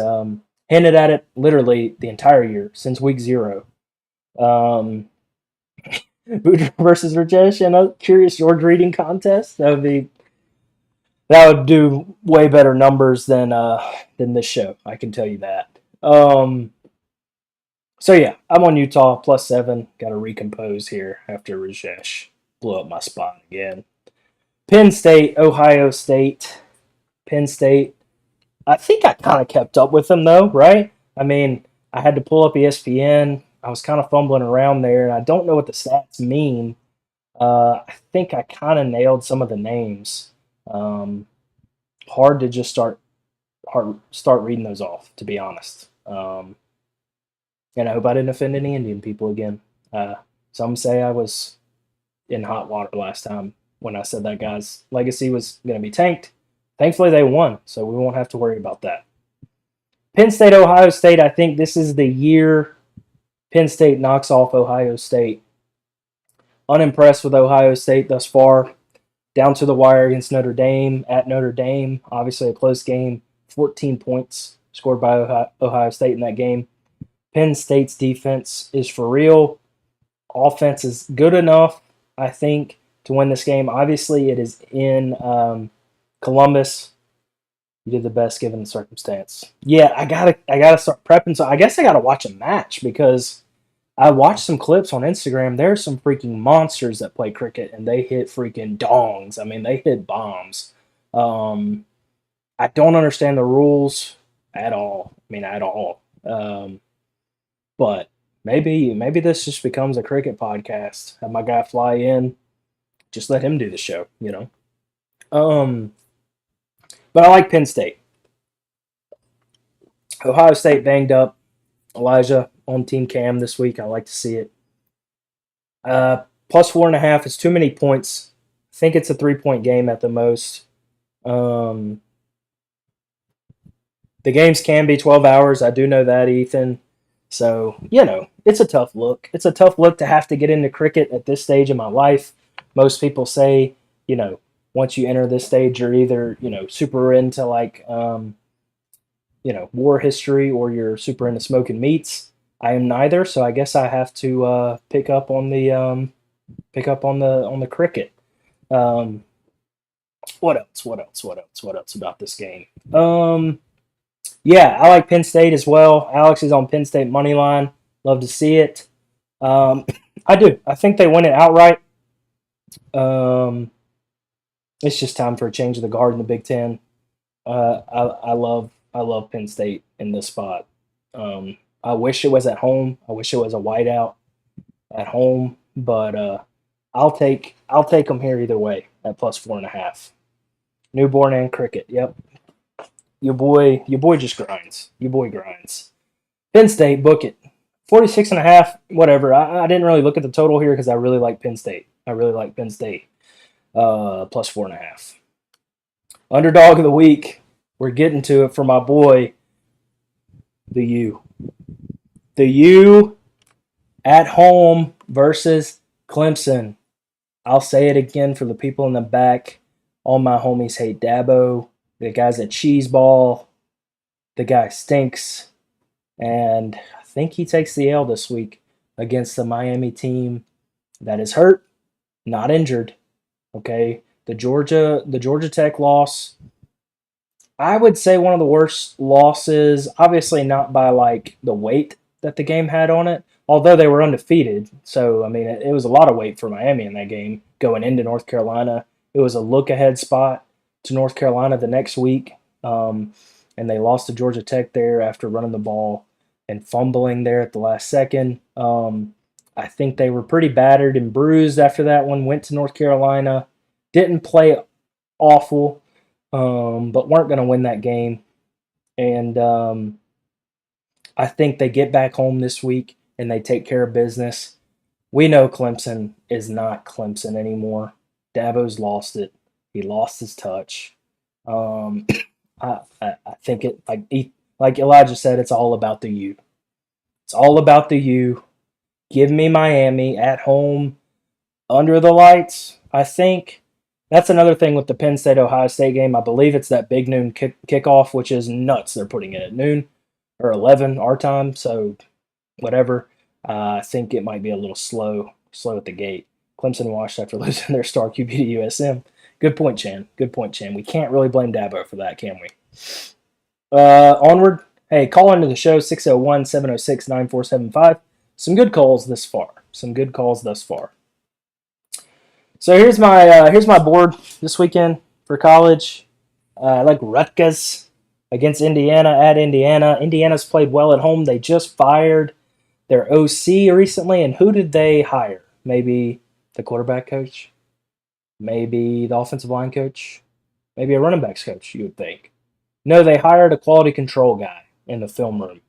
hinted at it literally the entire year since week 0. Um, Boudreaux versus Rajesh in a Curious George reading contest. That would do way better numbers than this show. I can tell you that. So yeah, I'm on Utah +7. Got to recompose here after Rajesh blew up my spot again. Penn State, Ohio State, Penn State. I think I kind of kept up with them though, right? I mean, I had to pull up ESPN. I was kind of fumbling around there, and I don't know what the stats mean. I think I kind of nailed some of the names. Um, hard to just start reading those off, to be honest. And I hope I didn't offend any Indian people again. Some say I was in hot water last time when I said that guy's legacy was going to be tanked. Thankfully, they won, so we won't have to worry about that. Penn State, Ohio State. I think this is the year Penn State knocks off Ohio State. Unimpressed with Ohio State thus far. Down to the wire against Notre Dame at Notre Dame. Obviously, a close game. 14 points scored by Ohio State in that game. Penn State's defense is for real. Offense is good enough, I think, to win this game. Obviously, it is in Columbus. You did the best given the circumstance. Yeah, I gotta start prepping. So I guess I gotta watch a match because I watched some clips on Instagram. There's some freaking monsters that play cricket and they hit freaking dongs. I mean, they hit bombs. I don't understand the rules at all. I mean, at all. But maybe this just becomes a cricket podcast. Have my guy fly in, just let him do the show, you know. But I like Penn State. Ohio State banged up. Elijah on Team Cam this week. I like to see it. +4.5 is too many points. I think it's a 3-point game at the most. The games can be 12 hours. I do know that, Ethan. So, it's a tough look. It's a tough look to have to get into cricket at this stage of my life. Most people say, once you enter this stage, you're either, super into like, war history or you're super into smoking meats. I am neither, so I guess I have to pick up on the cricket. What else about this game? Yeah, I like Penn State as well. Alex is on Penn State money line. Love to see it. I do. I think they win it outright. It's just time for a change of the guard in the Big Ten. I love Penn State in this spot. I wish it was at home. I wish it was a whiteout at home, but I'll take them here either way at plus 4.5. Newborn and cricket. Yep. Your boy just grinds. Your boy grinds. Penn State, book it. 46.5, whatever. I didn't really look at the total here because I really like Penn State. Plus 4.5. Underdog of the week. We're getting to it for my boy, the U. The U at home versus Clemson. I'll say it again for the people in the back. All my homies hate Dabo. The guy's a cheeseball. The guy stinks. And I think he takes the L this week against the Miami team that is hurt, not injured. Okay. The Georgia Tech loss, I would say one of the worst losses, obviously not by like the weight that the game had on it, although they were undefeated. So, I mean, it was a lot of weight for Miami in that game going into North Carolina. It was a look ahead spot to North Carolina the next week. And they lost to Georgia Tech there after running the ball and fumbling there at the last second. I think they were pretty battered and bruised after that one. Went to North Carolina, didn't play awful, but weren't going to win that game. And I think they get back home this week and they take care of business. We know Clemson is not Clemson anymore. Dabo's lost it. He lost his touch. I think it like Elijah said, it's all about the U. It's all about the U. Give me Miami at home under the lights. I think that's another thing with the Penn State Ohio State game. I believe it's that big noon kickoff, which is nuts. They're putting it at noon or 11 our time, so whatever. I think it might be a little slow at the gate. Clemson washed after losing their star QB to USM. Good point, Chan. Good point, Chan. We can't really blame Dabo for that, can we? Onward. Hey, call into the show, 601-706-9475. Some good calls thus far. So here's my board this weekend for college. I like Rutgers against Indiana at Indiana. Indiana's played well at home. They just fired their OC recently, and who did they hire? Maybe the quarterback coach? Maybe the offensive line coach? Maybe a running backs coach, you would think. No, they hired a quality control guy in the film room.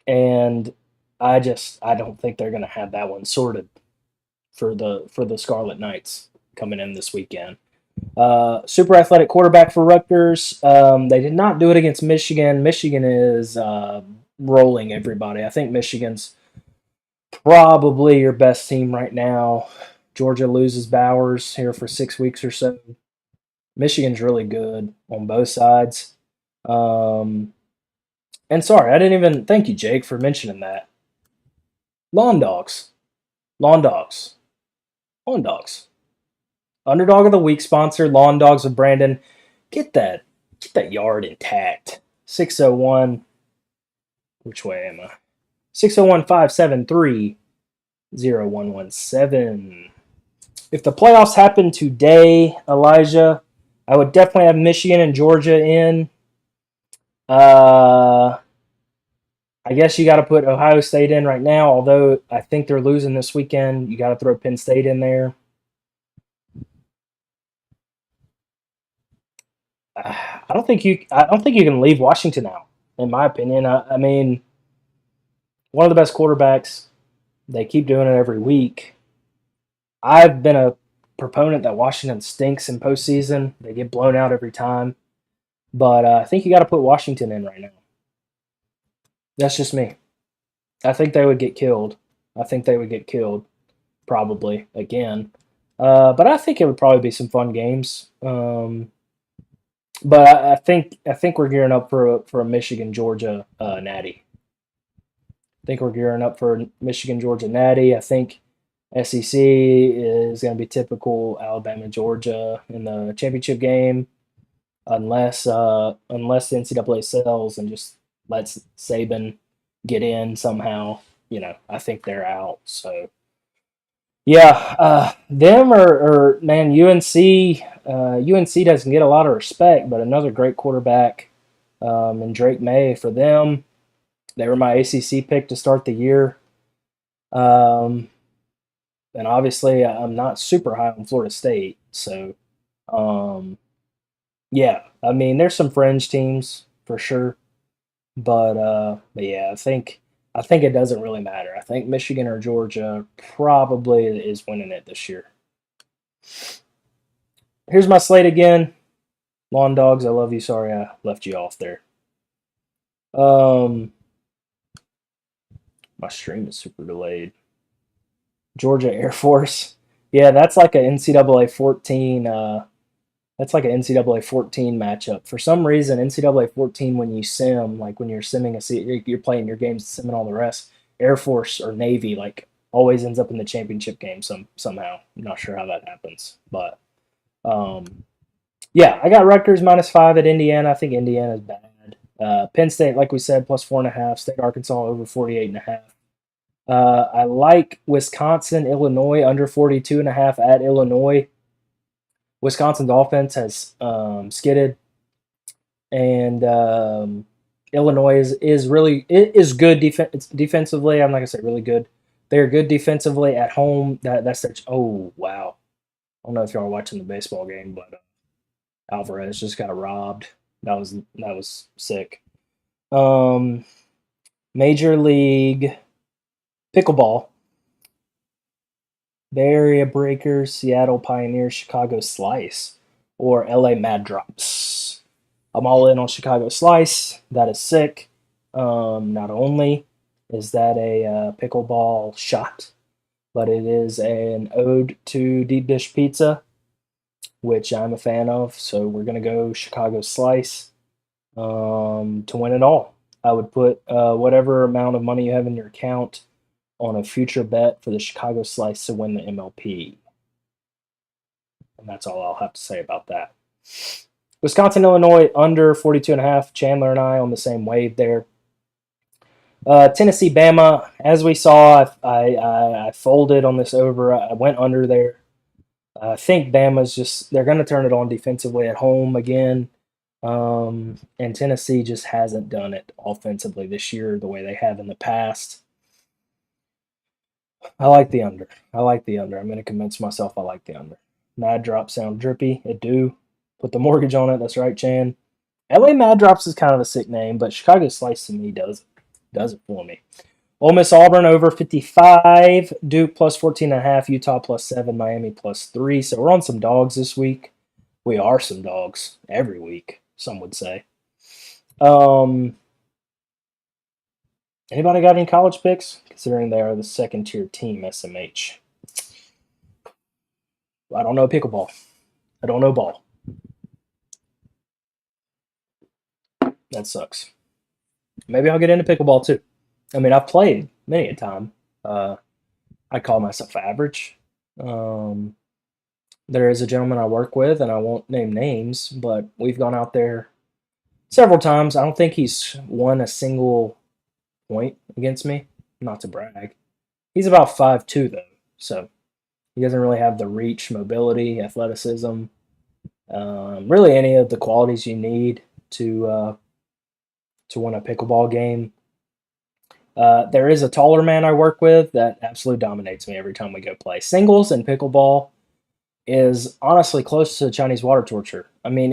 And I don't think they're going to have that one sorted for the Scarlet Knights coming in this weekend. Super athletic quarterback for Rutgers. They did not do it against Michigan. Michigan is rolling everybody. I think Michigan's probably your best team right now. Georgia loses Bowers here for 6 weeks or so. Michigan's really good on both sides. And sorry, I didn't even thank you, Jake, for mentioning that. Lawn dogs. Underdog of the week sponsor, Lawn Dogs with Brandon. Get that yard intact. 601. Which way am I? 601-573-0117. If the playoffs happen today, Elijah, I would definitely have Michigan and Georgia in. I guess you got to put Ohio State in right now, although I think they're losing this weekend. You got to throw Penn State in there. I don't think you can leave Washington out, in my opinion. I mean, one of the best quarterbacks. They keep doing it every week. I've been a proponent that Washington stinks in postseason. They get blown out every time. But I think you got to put Washington in right now. That's just me. I think they would get killed. Probably, again. But I think it would probably be some fun games. But I think we're gearing up for a Michigan-Georgia natty. I think SEC is going to be typical Alabama-Georgia in the championship game, unless the NCAA sells and just lets Saban get in somehow. I think they're out. So, yeah, them or man, UNC doesn't get a lot of respect, but another great quarterback, and Drake May for them. They were my ACC pick to start the year. Um, and obviously, I'm not super high on Florida State. So, um, yeah, I mean, there's some fringe teams for sure. But yeah, I think it doesn't really matter. I think Michigan or Georgia probably is winning it this year. Here's my slate again. Lawn Dogs, I love you. Sorry I left you off there. Um, my stream is super delayed. Georgia Air Force. Yeah, that's like an NCAA 14. That's like an NCAA 14 matchup. For some reason, NCAA 14, when you sim, like when you're simming you're playing your games, simming all the rest. Air Force or Navy, like always ends up in the championship game somehow. I'm not sure how that happens, but um, yeah, I got Rutgers -5 at Indiana. I think Indiana's bad. Penn State, like we said, +4.5. State Arkansas over 48.5. I like Wisconsin, Illinois under 42.5 at Illinois. Wisconsin's offense has skidded, and Illinois is good defensively. I'm not gonna say really good. They're good defensively at home. That's their. Oh wow! I don't know if y'all are watching the baseball game, but Alvarez just got robbed. That was sick. Um, Major League Pickleball. Bay Area Breakers, Seattle Pioneers, Chicago Slice, or LA Mad Drops. I'm all in on Chicago Slice. That is sick. Not only is that a pickleball shot, but it is an ode to deep dish pizza, which I'm a fan of. So we're gonna go Chicago Slice to win it all. I would put whatever amount of money you have in your account on a future bet for the Chicago Slice to win the MLP. And that's all I'll have to say about that. Wisconsin, Illinois, under 42.5. Chandler and I on the same wave there. Tennessee, Bama, as we saw, I folded on this over. I went under there. I think they're going to turn it on defensively at home again. And Tennessee just hasn't done it offensively this year the way they have in the past. I like the under. I'm going to convince myself I like the under. Mad Drop sound drippy. It do. Put the mortgage on it. That's right, Chan. LA Mad Drops is kind of a sick name, but Chicago Slice to me does it for me. Ole Miss Auburn over 55. Duke +14.5. Utah +7. Miami +3. So we're on some dogs this week. We are some dogs every week, some would say. Anybody got any college picks? Considering they are the second tier team, SMH. I don't know pickleball. I don't know ball. That sucks. Maybe I'll get into pickleball too. I mean, I've played many a time. I call myself average. There is a gentleman I work with, and I won't name names, but we've gone out there several times. I don't think he's won a single point against me. Not to brag. He's about 5'2", though, so he doesn't really have the reach, mobility, athleticism, really any of the qualities you need to win a pickleball game. There is a taller man I work with that absolutely dominates me every time we go play. Singles and pickleball is honestly close to Chinese water torture. I mean,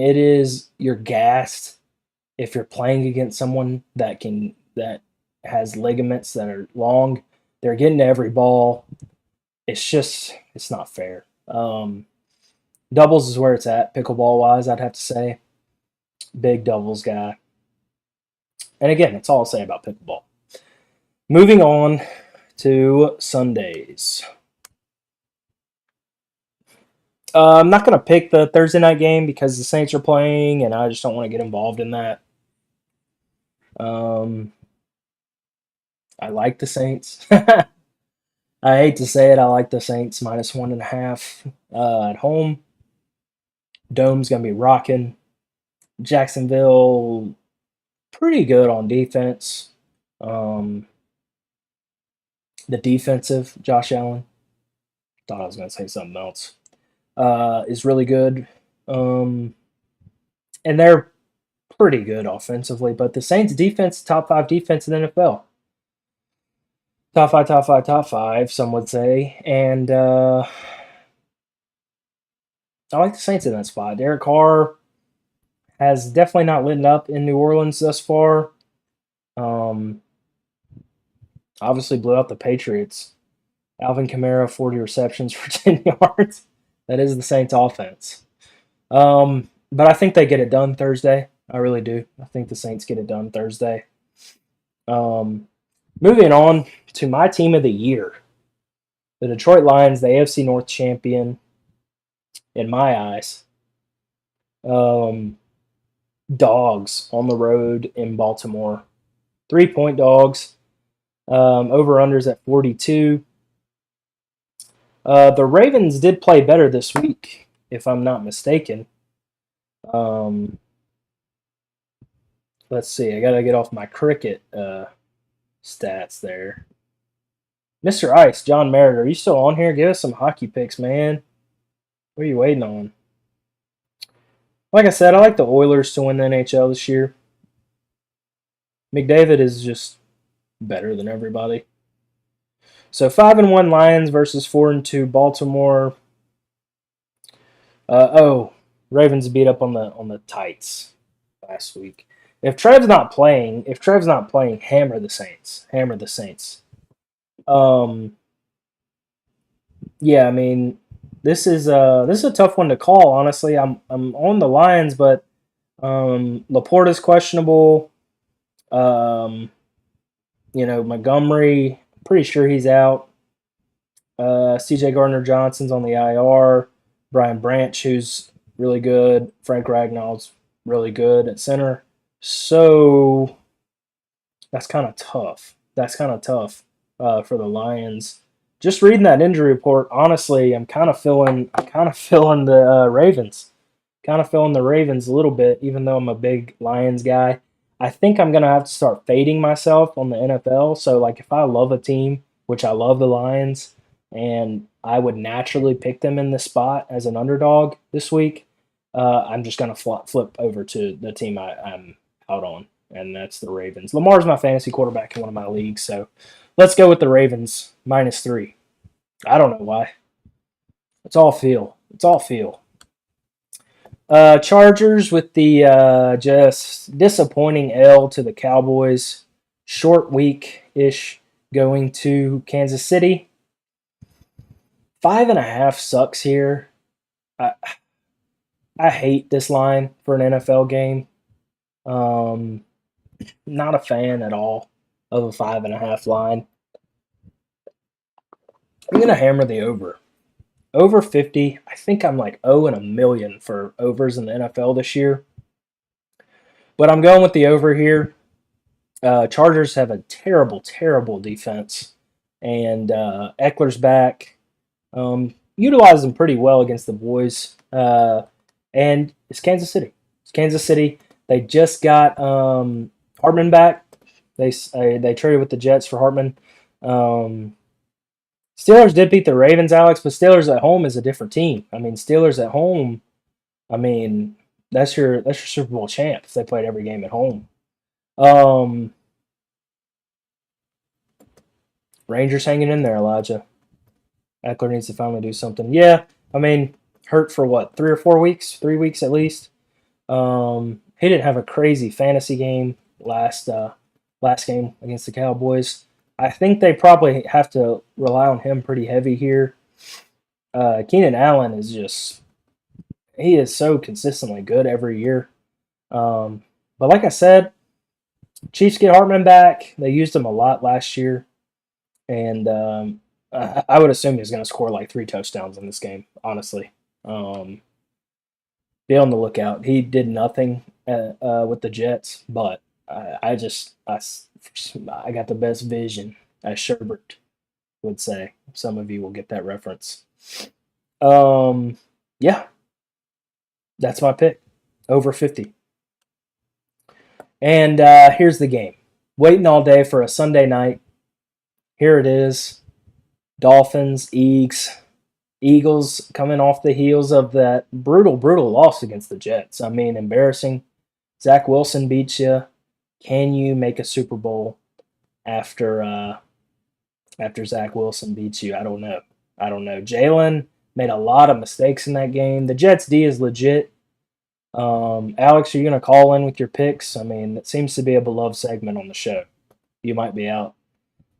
you're gassed if you're playing against someone that has ligaments that are long. They're getting to every ball. It's not fair. Doubles is where it's at, pickleball wise, I'd have to say. Big doubles guy. And again, that's all I'll say about pickleball. Moving on to Sundays. I'm not going to pick the Thursday night game because the Saints are playing, and I just don't want to get involved in that. I like the Saints. I hate to say it, I like the Saints -1.5 at home. Dome's going to be rocking. Jacksonville, pretty good on defense. The defensive, Josh Allen, thought I was going to say something else, is really good. And they're pretty good offensively, but the Saints defense, top 5 defense in the NFL. Top five, top five, top five, some would say. And I like the Saints in that spot. Derek Carr has definitely not lit up in New Orleans thus far. Um, obviously blew out the Patriots. Alvin Kamara, 40 receptions for 10 yards. That is the Saints offense. But I think they get it done Thursday. I really do. I think the Saints get it done Thursday. Moving on to my team of the year. The Detroit Lions, the AFC North champion, in my eyes. Dogs on the road in Baltimore. 3-point dogs. Over-unders at 42. The Ravens did play better this week, if I'm not mistaken. Let's see. I got to get off my cricket stats there. Mr. Ice, John Merritt, are you still on here? Give us some hockey picks, man. What are you waiting on? Like I said, I like the Oilers to win the NHL this year. McDavid is just better than everybody. So 5-1 Lions versus 4-2 Baltimore. Ravens beat up on the Tights last week. If Trev's not playing, hammer the Saints. Hammer the Saints. Yeah, I mean, this is a tough one to call. Honestly, I'm on the Lions, but Laporta's questionable. Montgomery, pretty sure he's out. C.J. Gardner-Johnson's on the IR. Brian Branch, who's really good. Frank Ragnall's really good at center. So that's kind of tough. For the Lions. Just reading that injury report, honestly, I'm kind of feeling the Ravens. Kind of feeling the Ravens a little bit, even though I'm a big Lions guy. I think I'm gonna have to start fading myself on the NFL. So, like, if I love a team, which I love the Lions, and I would naturally pick them in this spot as an underdog this week, I'm just gonna flip over to the team I'm out on, and that's the Ravens. Lamar's my fantasy quarterback in one of my leagues, so let's go with the Ravens -3. I don't know why. It's all feel. Chargers with the just disappointing L to the Cowboys. Short week-ish going to Kansas City. 5.5 sucks here. I hate this line for an NFL game. Not a fan at all of a 5.5 line. I'm going to hammer the over. Over 50. I think I'm like 0 in a million for overs in the NFL this year. But I'm going with the over here. Chargers have a terrible, terrible defense. And Eckler's back. Utilize them pretty well against the boys. And it's Kansas City. They just got Hartman back. They traded with the Jets for Hartman. Steelers did beat the Ravens, Alex, but Steelers at home is a different team. I mean, Steelers at home, that's your Super Bowl champ if they played every game at home. Rangers hanging in there, Elijah. Eckler needs to finally do something. Yeah, hurt for what, 3 or 4 weeks? 3 weeks at least. He didn't have a crazy fantasy game last game against the Cowboys. I think they probably have to rely on him pretty heavy here. Keenan Allen he is so consistently good every year. But like I said, Chiefs get Hartman back. They used him a lot last year. And I would assume he's going to score like 3 touchdowns in this game, honestly. Be on the lookout. He did nothing with the Jets, but I got the best vision, as Sherbert would say. Some of you will get that reference. Yeah, that's my pick. Over 50. And here's the game. Waiting all day for a Sunday night. Here it is. Dolphins, Eagles coming off the heels of that brutal, brutal loss against the Jets. Embarrassing. Zach Wilson beats you. Can you make a Super Bowl after after Zach Wilson beats you. I don't know. I don't know. Jalen made a lot of mistakes in that game. The Jets D is legit. Alex, are you going to call in with your picks? I mean, it seems to be a beloved segment on the show. You might be out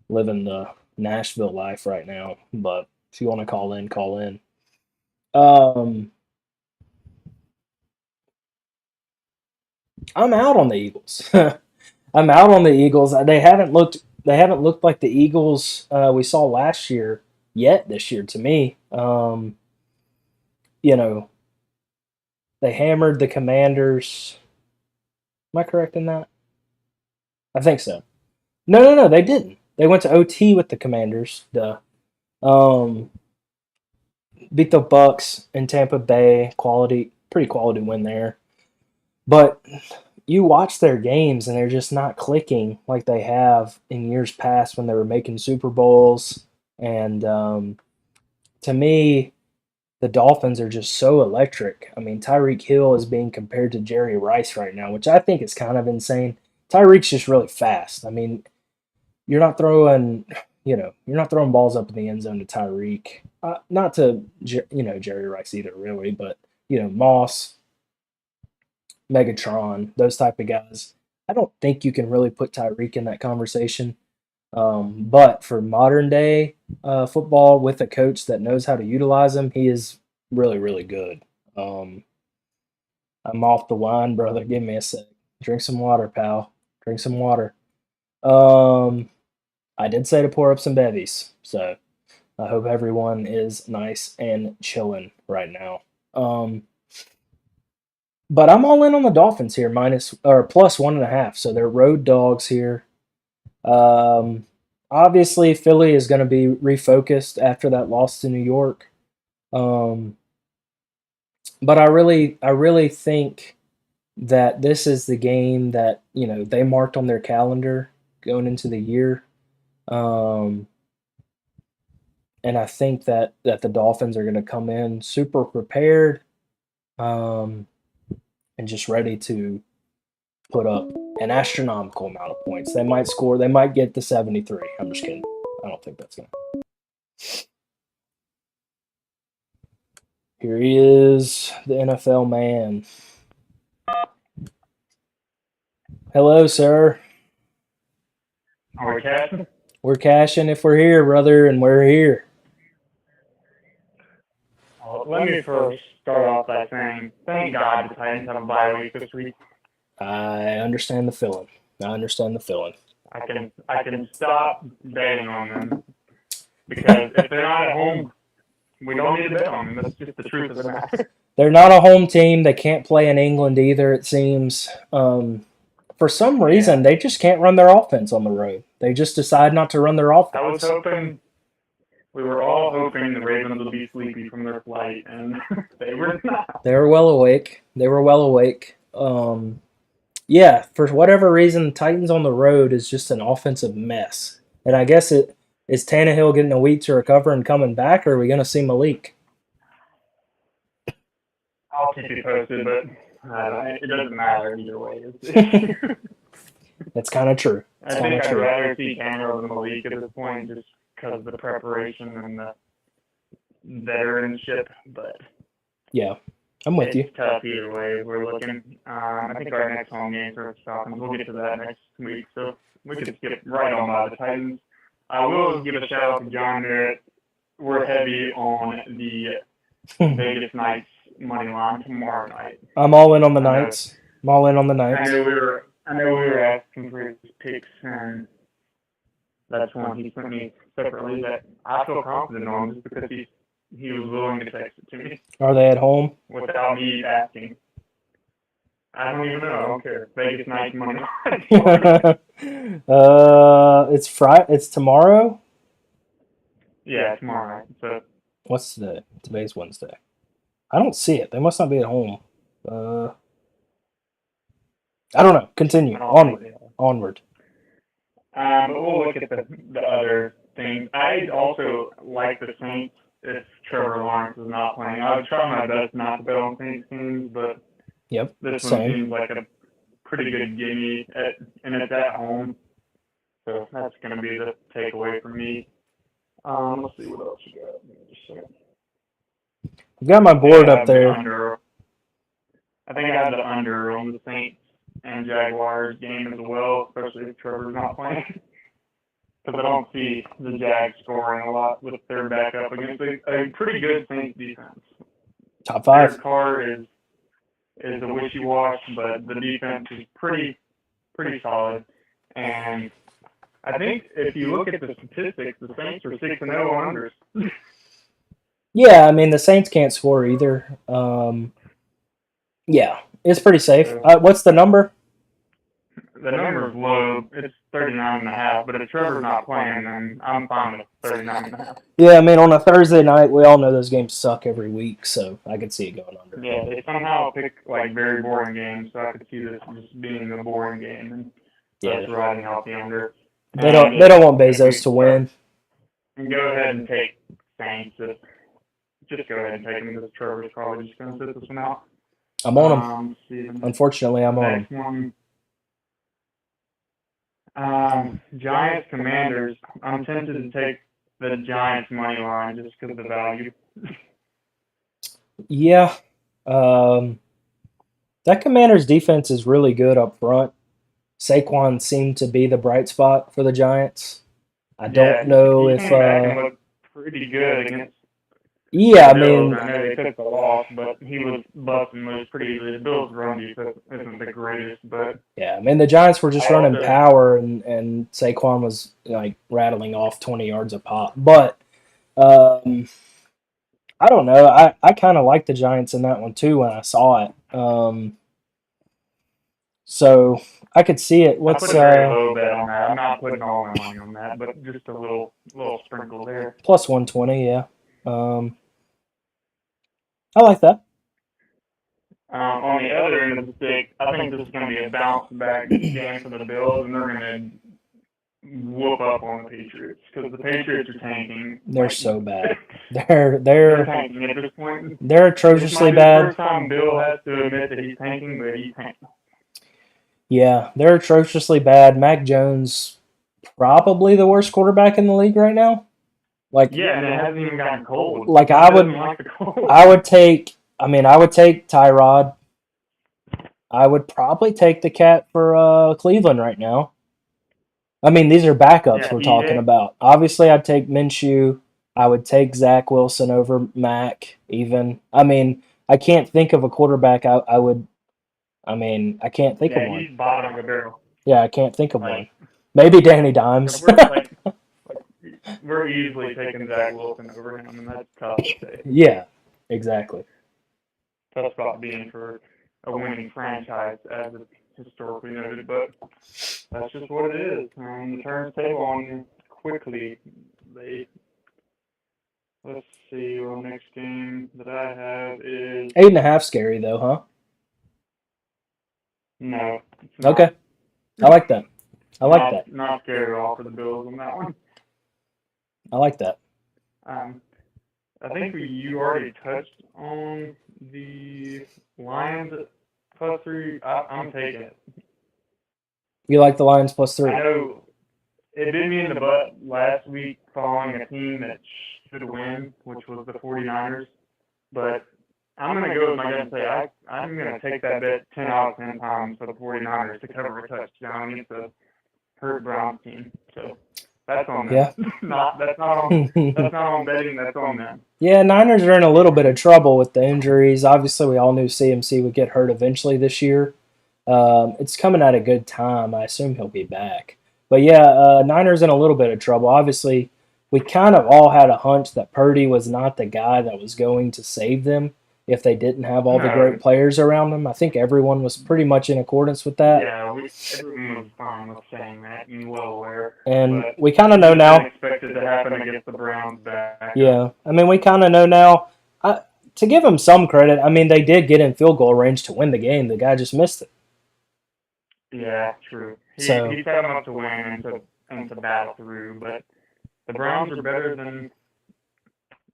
living the Nashville life right now, but if you want to call in, call in. I'm out on the Eagles. I'm out on the Eagles. They haven't looked. They haven't looked like the Eagles we saw last year yet. This year, to me, you know, they hammered the Commanders. Am I correct in that? I think so. No, no, no. They didn't. They went to OT with the Commanders. Duh. Um, beat the Bucks in Tampa Bay. Pretty quality win there. But you watch their games and they're just not clicking like they have in years past when they were making Super Bowls. And to me, the Dolphins are just so electric. I mean, Tyreek Hill is being compared to Jerry Rice right now, which I think is kind of insane. Tyreek's just really fast. I mean, you're not throwing, you're not throwing balls up in the end zone to Tyreek. Not to, Jerry Rice either, really, but Moss, Megatron, those type of guys. I don't think you can really put Tyreek in that conversation. But for modern day football with a coach that knows how to utilize him, he is really, really good. Um, I'm off the wine, brother. Give me a sec. Drink some water, pal. Drink some water. Um, I did say to pour up some bevies, so I hope everyone is nice and chilling right now. But I'm all in on the Dolphins here, minus or plus 1.5. So they're road dogs here. Um, Obviously, Philly is going to be refocused after that loss to New York. Um, but I really think that this is the game that they marked on their calendar going into the year. Um, and I think that the Dolphins are going to come in super prepared, um, and just ready to put up an astronomical amount of points. They might score. They might get to 73. I'm just kidding. I don't think that's going to. Here he is, the NFL man. Hello, sir. Are we casting? We're cashing if we're here, brother, and we're here. Well, let me first start off by saying thank God the Titans have a bye week this week. I understand the feeling. I understand the feeling. I can stop betting on them because if they're not at home, we don't need to bet on them. That's just the truth of the matter. They're not a home team. They can't play in England either, it seems. For some reason, they just can't run their offense on the road. They just decide not to run their offense. We were all hoping the Ravens would be sleepy from their flight, and they were not. They were well awake. Yeah, for whatever reason, Titans on the road is just an offensive mess. And I guess it is Tannehill getting a week to recover and coming back, or are we going to see Malik? I'll keep you posted, but it doesn't matter either way. That's kind of true. I think I'd rather see Tannehill than Malik at this point, just because of the preparation and the veteranship. But yeah, I'm with you. It's tough either way. We're looking. I think our next home game for Falcons. We'll get to that next week, so we could skip right on by the Titans. I will give a shout out to John Merritt. We're heavy on the Vegas Knights money line tomorrow night. I'm all in on the Knights. I'm all in on the Knights. I know we were asking for his picks, and that's one he sent me separately that I feel confident on just because he was willing to text it to me. Are they at home? Without me asking. I don't even know. I don't care. Vegas Knights money line. It's Friday. It's tomorrow. Yeah, tomorrow night. So what's today? Today's Wednesday. I don't see it. They must not be at home. I don't know. Continue. Onward. But we'll look at the other things. I also like the Saints if Trevor Lawrence is not playing. I would try my best not to bet on Saints teams, but this one seems like a pretty good gimme, and it's at home. So that's going to be the takeaway for me. Let's see what else you got. Give me just a second. I've got my board up The there. under. I think I have the under on the Saints and Jaguars game as well, especially if Trevor's not playing. Because I don't see the Jags scoring a lot with their backup against a pretty good Saints defense. Top Their 5. car is a wishy-wash, but the defense is pretty solid. And I think if you look at the statistics, the Saints are 6-0 on unders. Yeah, I mean, the Saints can't score either. Yeah, it's pretty safe. What's the number? The number is low. It's 39.5, but if Trevor's not playing, then I'm fine with 39.5. Yeah, I mean, on a Thursday night, we all know those games suck every week, so I could see it going under. Yeah, they somehow pick like very boring games, so I could see this just being a boring game and just riding out the under. They don't want Bezos to win. And go ahead and take Saints. Just go ahead and take them because Trevor's probably just going to sit this one out. I'm on them. Unfortunately, I'm on next them. One. Giants Commanders. I'm tempted to take the Giants money line just because of the value. Yeah. That Commanders defense is really good up front. Saquon seemed to be the bright spot for the Giants. I don't know he if. Came back and looked pretty good against. Yeah, I Bills. mean. I know they took the loss, but he was busting loose pretty easily. The Bills' run defense isn't the greatest, but. Yeah, I mean, the Giants were just running power, and Saquon was like rattling off 20 yards a pop. But I don't know. I kind of like the Giants in that one too when I saw it. So I could see it. I put a very low bet on that. I'm not putting all my money on that, but just a little sprinkle there. Plus 120, yeah. I like that. On the other end of the stick, I think this is going to be a bounce back game for the Bills, and they're going to whoop up on the Patriots because the Patriots are tanking. They're so bad. They're tanking at this point. They're atrociously bad. The first time Bill has to admit that he's tanking, but he's tanking. Yeah, they're atrociously bad. Mac Jones, probably the worst quarterback in the league right now. And it hasn't even gotten cold. Like I would take Tyrod. I would probably take the cat for Cleveland right now. I mean, these are backups we're talking about. Obviously, I'd take Minshew. I would take Zach Wilson over Mac. Even. I mean, I can't think of a quarterback I would. I mean, I can't think of one. He's bottom of the barrel. Yeah, I can't think of one. Maybe Danny Dimes. We're easily taking Zach Wilson over him, and that's tough to say. Yeah, exactly. Tough spot being for a winning franchise, as it's historically noted, but that's just what it is. The turntable on you quickly. Let's see, the next game that I have is 8.5 scary though, huh? No. Okay. I like that. Not scary at all for the Bills on that one. I like that. I think you already touched on the Lions at +3. I'm taking it. You like the Lions +3? I know it bit me in the butt last week following a team that should win, which was the 49ers. But I'm going to go with my gut and say I'm going to take that bet 10 out of 10 times for the 49ers to cover a touchdown against the hurt Browns team. So that's on them. Yeah. That's not on betting. That's on them. Yeah, Niners are in a little bit of trouble with the injuries. Obviously, we all knew CMC would get hurt eventually this year. It's coming at a good time. I assume he'll be back. But yeah, Niners in a little bit of trouble. Obviously, we kind of all had a hunch that Purdy was not the guy that was going to save them if they didn't have all the great players around them. I think everyone was pretty much in accordance with that. Yeah, everyone was fine with saying that and well aware. And we kind of know now. Expected to happen against the Browns back. Yeah, I mean, we kind of know now. To give them some credit, I mean, they did get in field goal range to win the game. The guy just missed it. Yeah, true. He set them up to win and to battle through, but the Browns are better than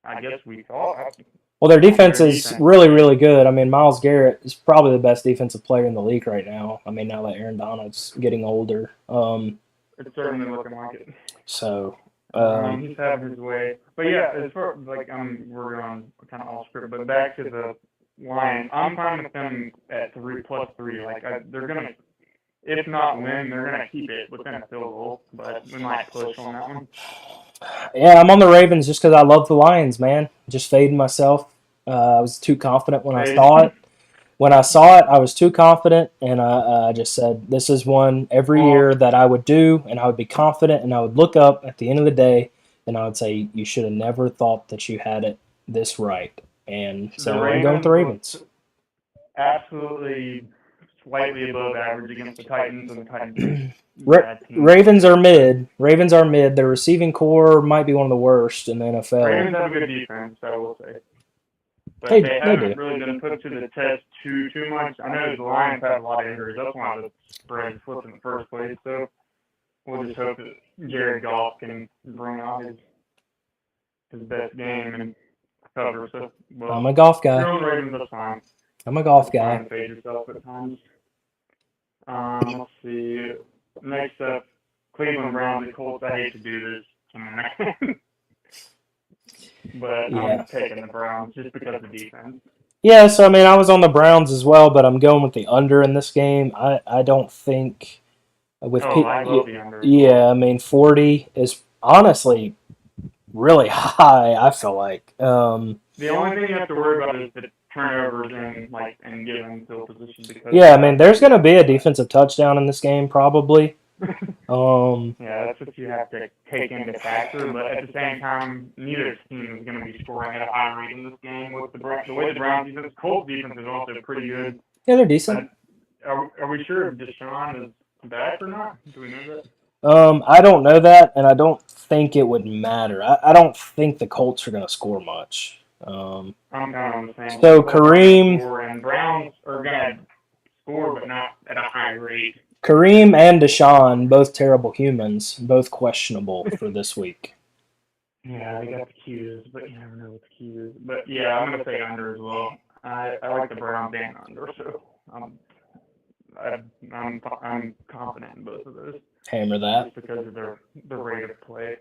I guess we thought. Well, their defense is really, really good. I mean, Myles Garrett is probably the best defensive player in the league right now. I mean, now that Aaron Donald's getting older. It's certainly looking like it. So, He's having his way. But yeah, as far like we're going kind of off script, but back to the Lions, I'm fine with them at 3+3. Like they're gonna, if not win, they're gonna keep it within a field goal, but we might push on that one. Yeah, I'm on the Ravens just because I love the Lions, man. Just fading myself. I was too confident when I saw it. When I saw it, I was too confident, and I just said, this is one every year that I would do, and I would be confident, and I would look up at the end of the day, and I would say, you should have never thought that you had it this right. And so I'm going with the Ravens. Absolutely slightly above average against the Titans, and the Titans Ravens are mid. Ravens are mid. Their receiving core might be one of the worst in the NFL. Ravens have a good defense, I will say. But they haven't really been put to the test too much. I know the Lions have a lot of injuries. That's why the spread flipped in the first place. So we'll just hope that Jared Goff can bring out his best game and cover. So I'm a golf guy. You're on the Ravens, that's fine. I'm a golf guy. Fine, fade yourself at times. Let's see. Next up, Cleveland Browns and Colts. I hate to do this. But I'm taking the Browns just because of the defense. Yeah, so I mean, I was on the Browns as well, but I'm going with the under in this game. I don't think with I love the under. Yeah, I mean, 40 is honestly really high. I feel like. The only thing you have to worry about is the turnovers and getting field position. Because I mean, there's going to be a defensive touchdown in this game probably. Yeah, that's what you have to take into factor. But at the same time, neither team is going to be scoring at a high rate in this game. With the way the Browns defense, Colts defense is also pretty good. Yeah, they're decent. Are we sure if Deshaun is back or not? Do we know that? I don't know that, and I don't think it would matter. I don't think the Colts are going to score much. I'm kind of on the same. So Kareem and Browns are going to score, but not at a high rate. Kareem and Deshaun, both terrible humans, both questionable for this week. Yeah, they got the Q's, but you never know what the Q is. But yeah, I'm going to say under as well. I like the Browns and under, so I'm confident in both of those. Hammer that. Just because of the rate of play.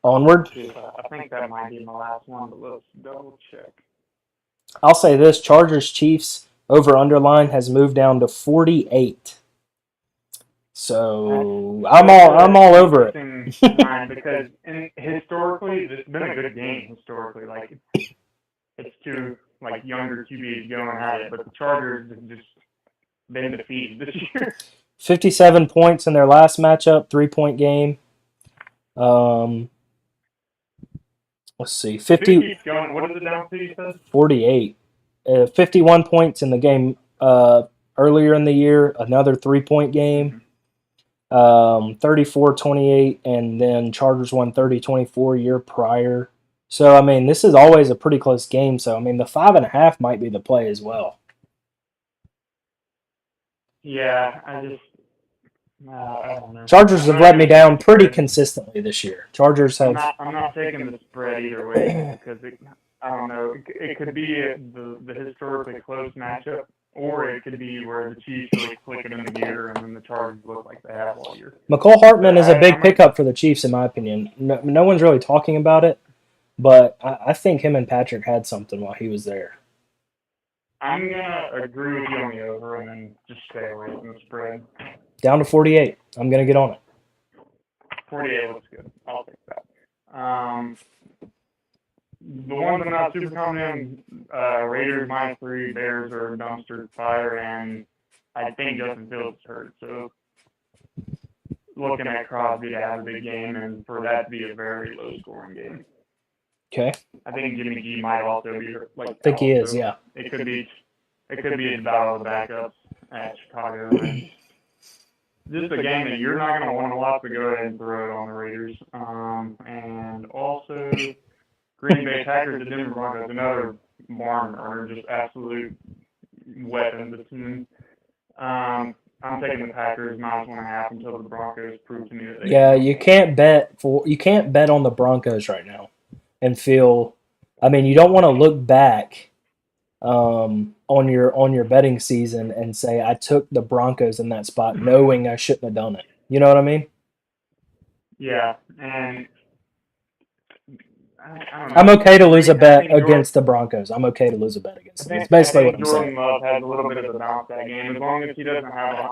Onward. I think that might be my last one, but let's double check. I'll say this: Chargers Chiefs over underline has moved down to 48. So I'm all over it. Because historically, it's been a good game. Historically, like it's two younger QBs going at it, but the Chargers have just been defeated this year. 57 points in their last matchup, 3-point game. Let's see, 50. What is it down to? You said 48. 51 points in the game earlier in the year, another 3-point game. 34-28, and then Chargers won 30-24 year prior. So, I mean, this is always a pretty close game. So, I mean, the 5.5 might be the play as well. Yeah, I don't know. Chargers have let me down pretty consistently this year. Chargers have. I'm not taking the spread either way because I don't know. It could be the historically close matchup, or it could be where the Chiefs really click it into gear and then the Chargers look like they have all year. McCole Hartman is a big pickup for the Chiefs, in my opinion. No one's really talking about it, but I think him and Patrick had something while he was there. I'm going to agree with you on the over and then just stay away from the spread. Down to 48. I'm going to get on it. 48 looks good. I'll take that. The ones I'm not super confident in, Raiders -3, Bears are dumpster fire, and I think Justin Fields is hurt. So looking at Crosby to have a big game and for that to be a very low-scoring game. Okay. I think Jimmy G might also be I think he is, yeah. It could be a battle of the backups at Chicago. And just a game that you're not going to want to watch, but go ahead and throw it on the Raiders. And also Green Bay Packers, the Denver Broncos, another barn burner, just absolute weapons of team. I'm taking the Packers -1.5 until the Broncos prove to me that they. Yeah, you can't bet on the Broncos right now and feel. I mean, you don't want to look back on your betting season and say I took the Broncos in that spot, knowing I shouldn't have done it. You know what I mean? Yeah, and I don't know. I'm okay to lose a I bet think against the Broncos. I'm okay to lose a bet against them. That's I basically what think I'm Jordan saying. Love has a little bit of a bounce that game. As long as he doesn't have a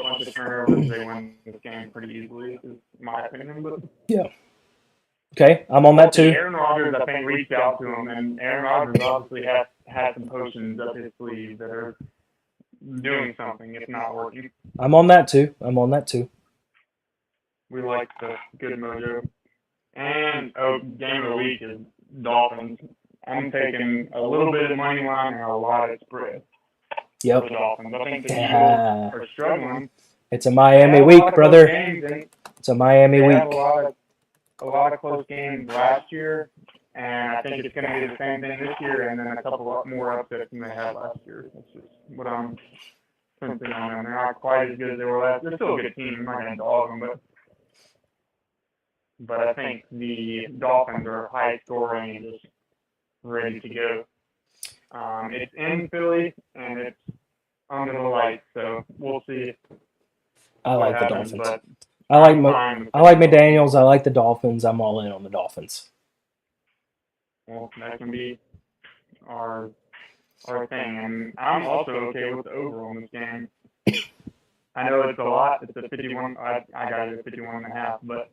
bunch of turnovers, they win this game pretty easily, is my opinion. But Yeah. Okay, I'm on we'll that see. too. Aaron Rodgers, I think, reached out to him, and Aaron Rodgers obviously has some potions up his sleeve that are doing something, if not working. I'm on that too. I'm on that too. We like the good mojo. And game of the week is Dolphins. I'm taking a little bit of money line and a lot of spread for Yep. the Dolphins. I think the Eagles Yeah. are struggling. It's a They Miami have a week, lot of brother. close games, and It's a Miami they week. had a lot of close games last year, and I think it's going to be the same thing this year, and then a couple more upsets than they had last year. That's just what I'm sensing on them. They're not quite as good as they were last. They're still a good team. I'm not going to dog them, but I think the Dolphins are high scoring and just ready to go. It's in Philly and it's under the lights, so we'll see I what like the happens. Dolphins. But I like I'm fine with I like the McDaniels. I like the Dolphins. I'm all in on the Dolphins. Well, that can be our thing, and I'm also okay with the over on this game. I know it's a lot. It's a 51. I got it at 51.5, but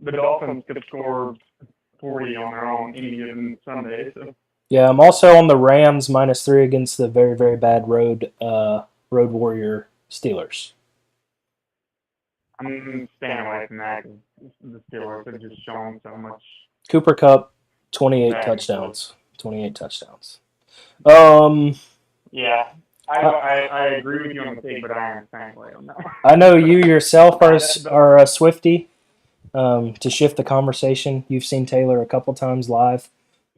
the Dolphins could score 40 on their own any given Sunday. So Yeah, I'm also on the Rams -3 against the very, very bad road Warrior Steelers. I'm staying away from that because the Steelers have just shown so much. Cooper Cup, 28 Back and touchdowns. 28 touchdowns. Um, Yeah, I agree with you on the take, but I am staying away on that one. I know you yourself are a Swiftie. To shift the conversation, you've seen Taylor a couple times live.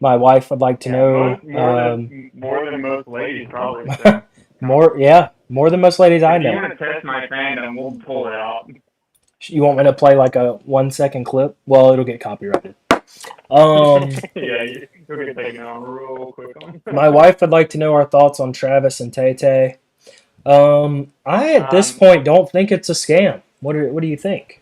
My wife would like to know More than most ladies probably. So. more than most ladies I If you know. want to test my fandom, we'll pull it out. You want me to play like a 1 second clip? Well, it'll get copyrighted. Yeah, you'll get taken out real quick on. My wife would like to know our thoughts on Travis and Tay Tay. I at this point don't think it's a scam. What do you think?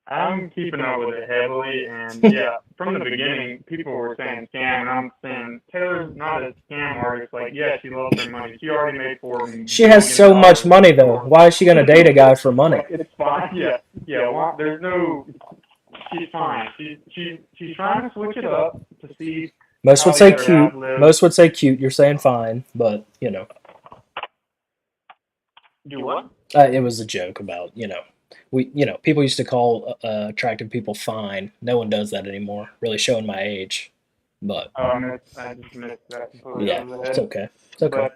I'm keeping up with it heavily, and yeah, from the beginning, people were saying scam, and I'm saying Taylor's not a scam artist. Like, yeah, she loves her money. She already made $4 She has so much money, though. Why is she gonna date a guy for money? It's fine. Yeah. Well, there's no. She's fine. She's trying to switch it up to see. Most would say cute. Most would say cute. You're saying fine, but you know. Do what? It was a joke about people used to call attractive people fine. No one does that anymore. Really showing my age, but I just missed that completely. yeah, it's okay. It's okay.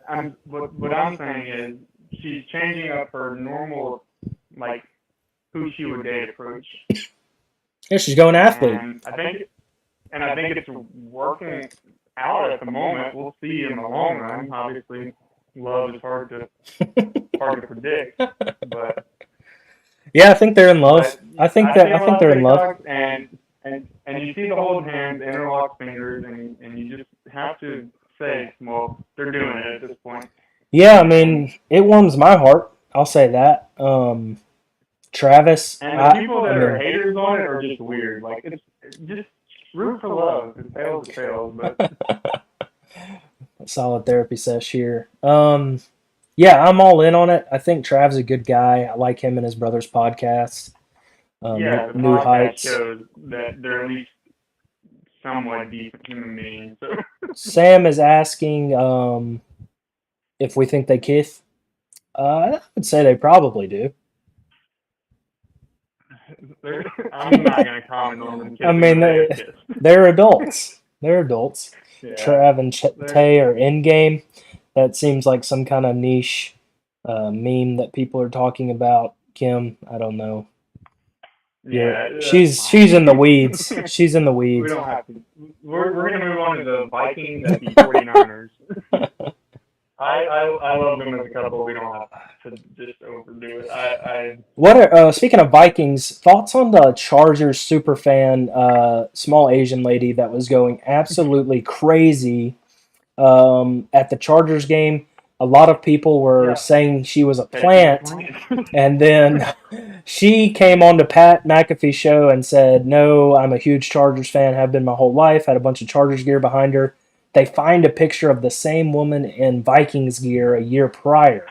But what I'm saying is she's changing up her normal, like, who she would date approach. Yeah, she's going athlete. And I think it's working out at the moment. We'll see in the long run. Obviously, love is hard to predict, but yeah, I think they're in love. I think they're in love. And you see the hold hands, interlock fingers, and you just have to say, well, they're doing it at this point. Yeah, I mean, it warms my heart. I'll say that. Travis. And the people that are haters on it are just weird. Like, it's just root for love. It fails, but. Solid therapy sesh here. Yeah, I'm all in on it. I think Trav's a good guy. I like him and his brother's podcast. The New podcast Heights shows that they're at least somewhat decent human beings. So. Sam is asking if we think they kiss. I would say they probably do. I'm not going to comment on them. I mean, they're adults. They're adults. Yeah. Trav and Tay are in game. That seems like some kind of niche meme that people are talking about. Kim, I don't know. Yeah, she's in the weeds. She's in the weeds. We don't have to. We're going to move on to the Vikings and the 49ers. I love them as a couple. We don't have to just overdo it. Speaking of Vikings, thoughts on the Chargers superfan, small Asian lady that was going absolutely crazy at the Chargers game? A lot of people were saying she was a plant, and then She came on to Pat McAfee's show and said, "No, I'm a huge Chargers fan. Have been my whole life. Had a bunch of Chargers gear behind her." They find a picture of the same woman in Vikings gear a year prior.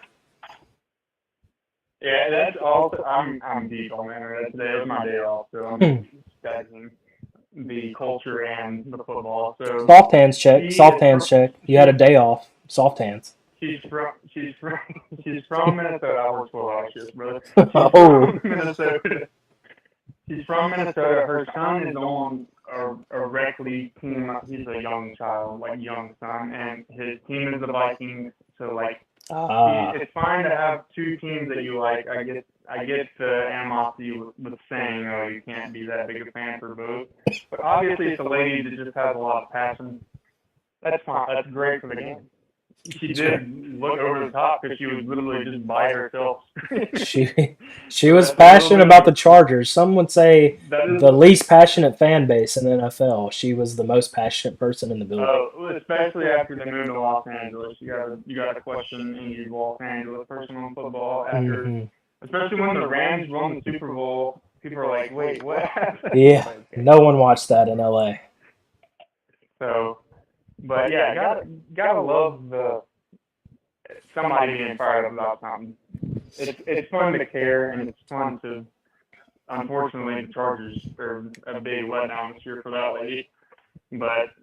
Yeah, that's also. I'm deep on the internet today. It was my day off, so I'm studying the culture and the football. So Soft hands check. she Soft is hands check. You had a day off. Soft hands. she's from Minnesota. I worked 12-hour shifts, brother. She's Oh, from Minnesota. She's from Minnesota. Her son is on a rec league team. He's a young child, like young son, and his team is the Vikings. So like, it's fine to have two teams that you like. I get the animosity with saying, oh, you can't be that big a fan for both. But obviously, it's a lady that just has a lot of passion. That's fine. That's great for the game. She did look over the top because she was literally just by herself. she was passionate about the Chargers. Some would say the least passionate fan base in the NFL. She was the most passionate person in the building. Especially after they moved to Los Angeles, you got to question any Los Angeles person on football after, especially when the Rams won the Super Bowl. People are like, wait, what happened? Yeah, no one watched that in LA. So. But yeah, gotta love somebody being fired up about something. It's fun to care, and it's fun to. Unfortunately, the Chargers are a big letdown this year for that lady. But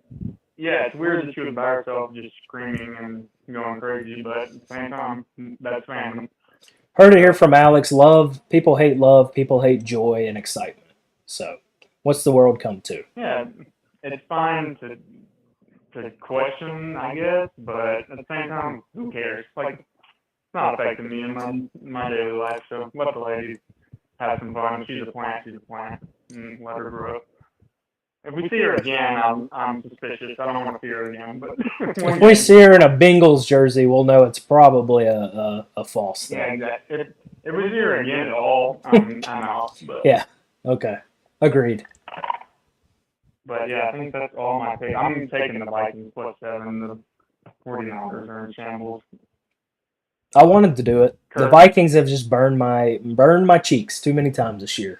yeah, it's weird that she was by herself, just screaming and going crazy. But at the same time, that's fandom. Heard it here from Alex. Love, people hate joy and excitement. So, what's the world come to? Yeah, it's fine to question, I guess, but at the same time, who cares? Like, it's not affecting me in my daily life, so let the lady have some fun. If she's a plant, and let her grow. If we see her again, I'm suspicious. I don't want to see her again, but if we see her in a Bengals jersey, we'll know it's probably a false thing. Yeah, exactly. If we see her again at all, I'm out. But. Yeah, okay. Agreed. But yeah, I think that's all my pick. I'm taking the Vikings +7. The 49ers are in shambles. I wanted to do it. Kirk. The Vikings have just burned my cheeks too many times this year.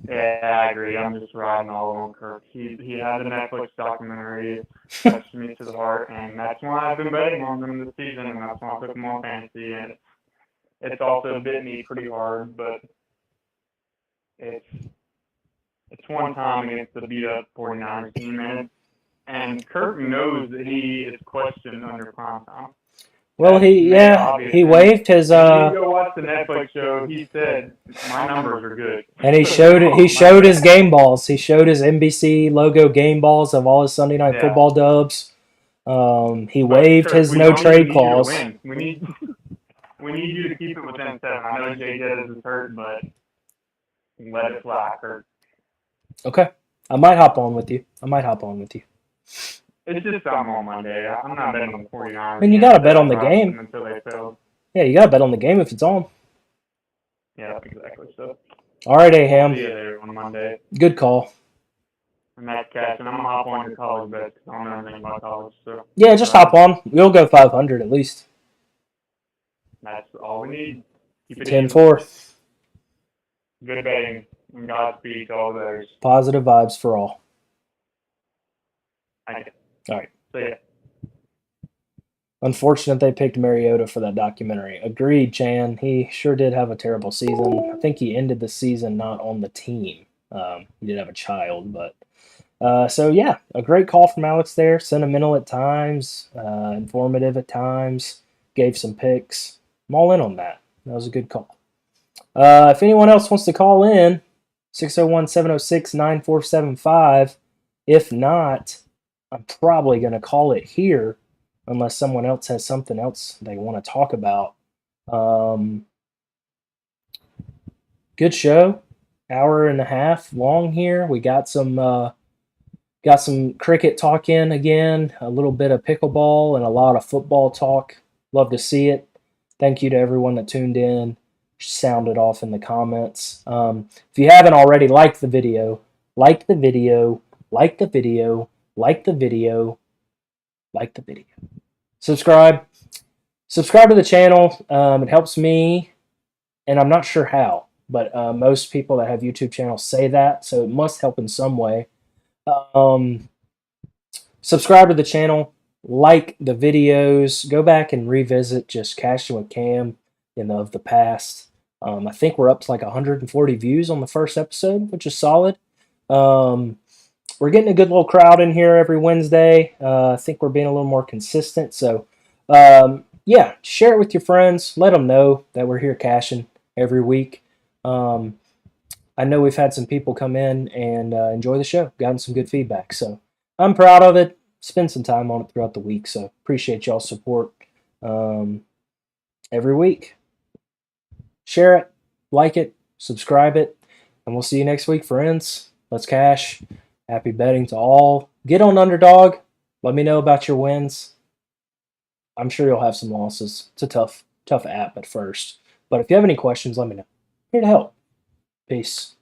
Yeah, I agree. I'm just riding all on Kirk. He had a Netflix documentary. It touched me to the heart, and that's why I've been betting on them this season, and that's why I took them on fantasy. And it's also bit me pretty hard, but it's one time against the beat-up 49ers team, and Kirk knows that he is questioned under prime time. Well, he waived his. If you go watch the Netflix show, he said my numbers are good. And he showed it. He showed his game balls. He showed his NBC logo game balls of all his Sunday Night Football dubs. He waived his no trade clause. We need you to keep it within 7. I know Jay Jettis is hurt, but let it fly, Kirk. Okay. I might hop on with you. It's just something on Monday. I'm not betting on the 49ers. And you got to bet on the game. Until they fail. Yeah, you got to bet on the game if it's on. Yeah, exactly. So. All right, Aham. See you there on Monday. Good call. And that's Cashin. I'm going to hop on your college bets because I don't know anything about college. So. Yeah, just hop on. We'll go 500 at least. That's all we need. Keep it 10-4. Good betting. And Godspeed to all those. Positive vibes for all. Thank you. All right. See ya. Unfortunate they picked Mariota for that documentary. Agreed, Chan. He sure did have a terrible season. I think he ended the season not on the team. He did have a child, but so yeah, a great call from Alex there. Sentimental at times, informative at times. Gave some picks. I'm all in on that. That was a good call. If anyone else wants to call in, 601-706-9475. If not, I'm probably going to call it here unless someone else has something else they want to talk about. Good show. Hour and a half long here. We got some cricket talk in again, a little bit of pickleball, and a lot of football talk. Love to see it. Thank you to everyone that tuned in. Sound it off in the comments. If you haven't already, like the video. Subscribe to the channel. It helps me, and I'm not sure how, but most people that have YouTube channels say that, so it must help in some way. Um, subscribe to the channel, like the videos, go back and revisit just Cashin with Cam of the past. I think we're up to like 140 views on the first episode, which is solid. We're getting a good little crowd in here every Wednesday. I think we're being a little more consistent. So, yeah, share it with your friends. Let them know that we're here cashing every week. I know we've had some people come in and enjoy the show, gotten some good feedback. So I'm proud of it. Spend some time on it throughout the week. So appreciate y'all's support every week. Share it, like it, subscribe it, and we'll see you next week, friends. Let's cash. Happy betting to all. Get on Underdog. Let me know about your wins. I'm sure you'll have some losses. It's a tough app at first. But if you have any questions, let me know. Here to help. Peace.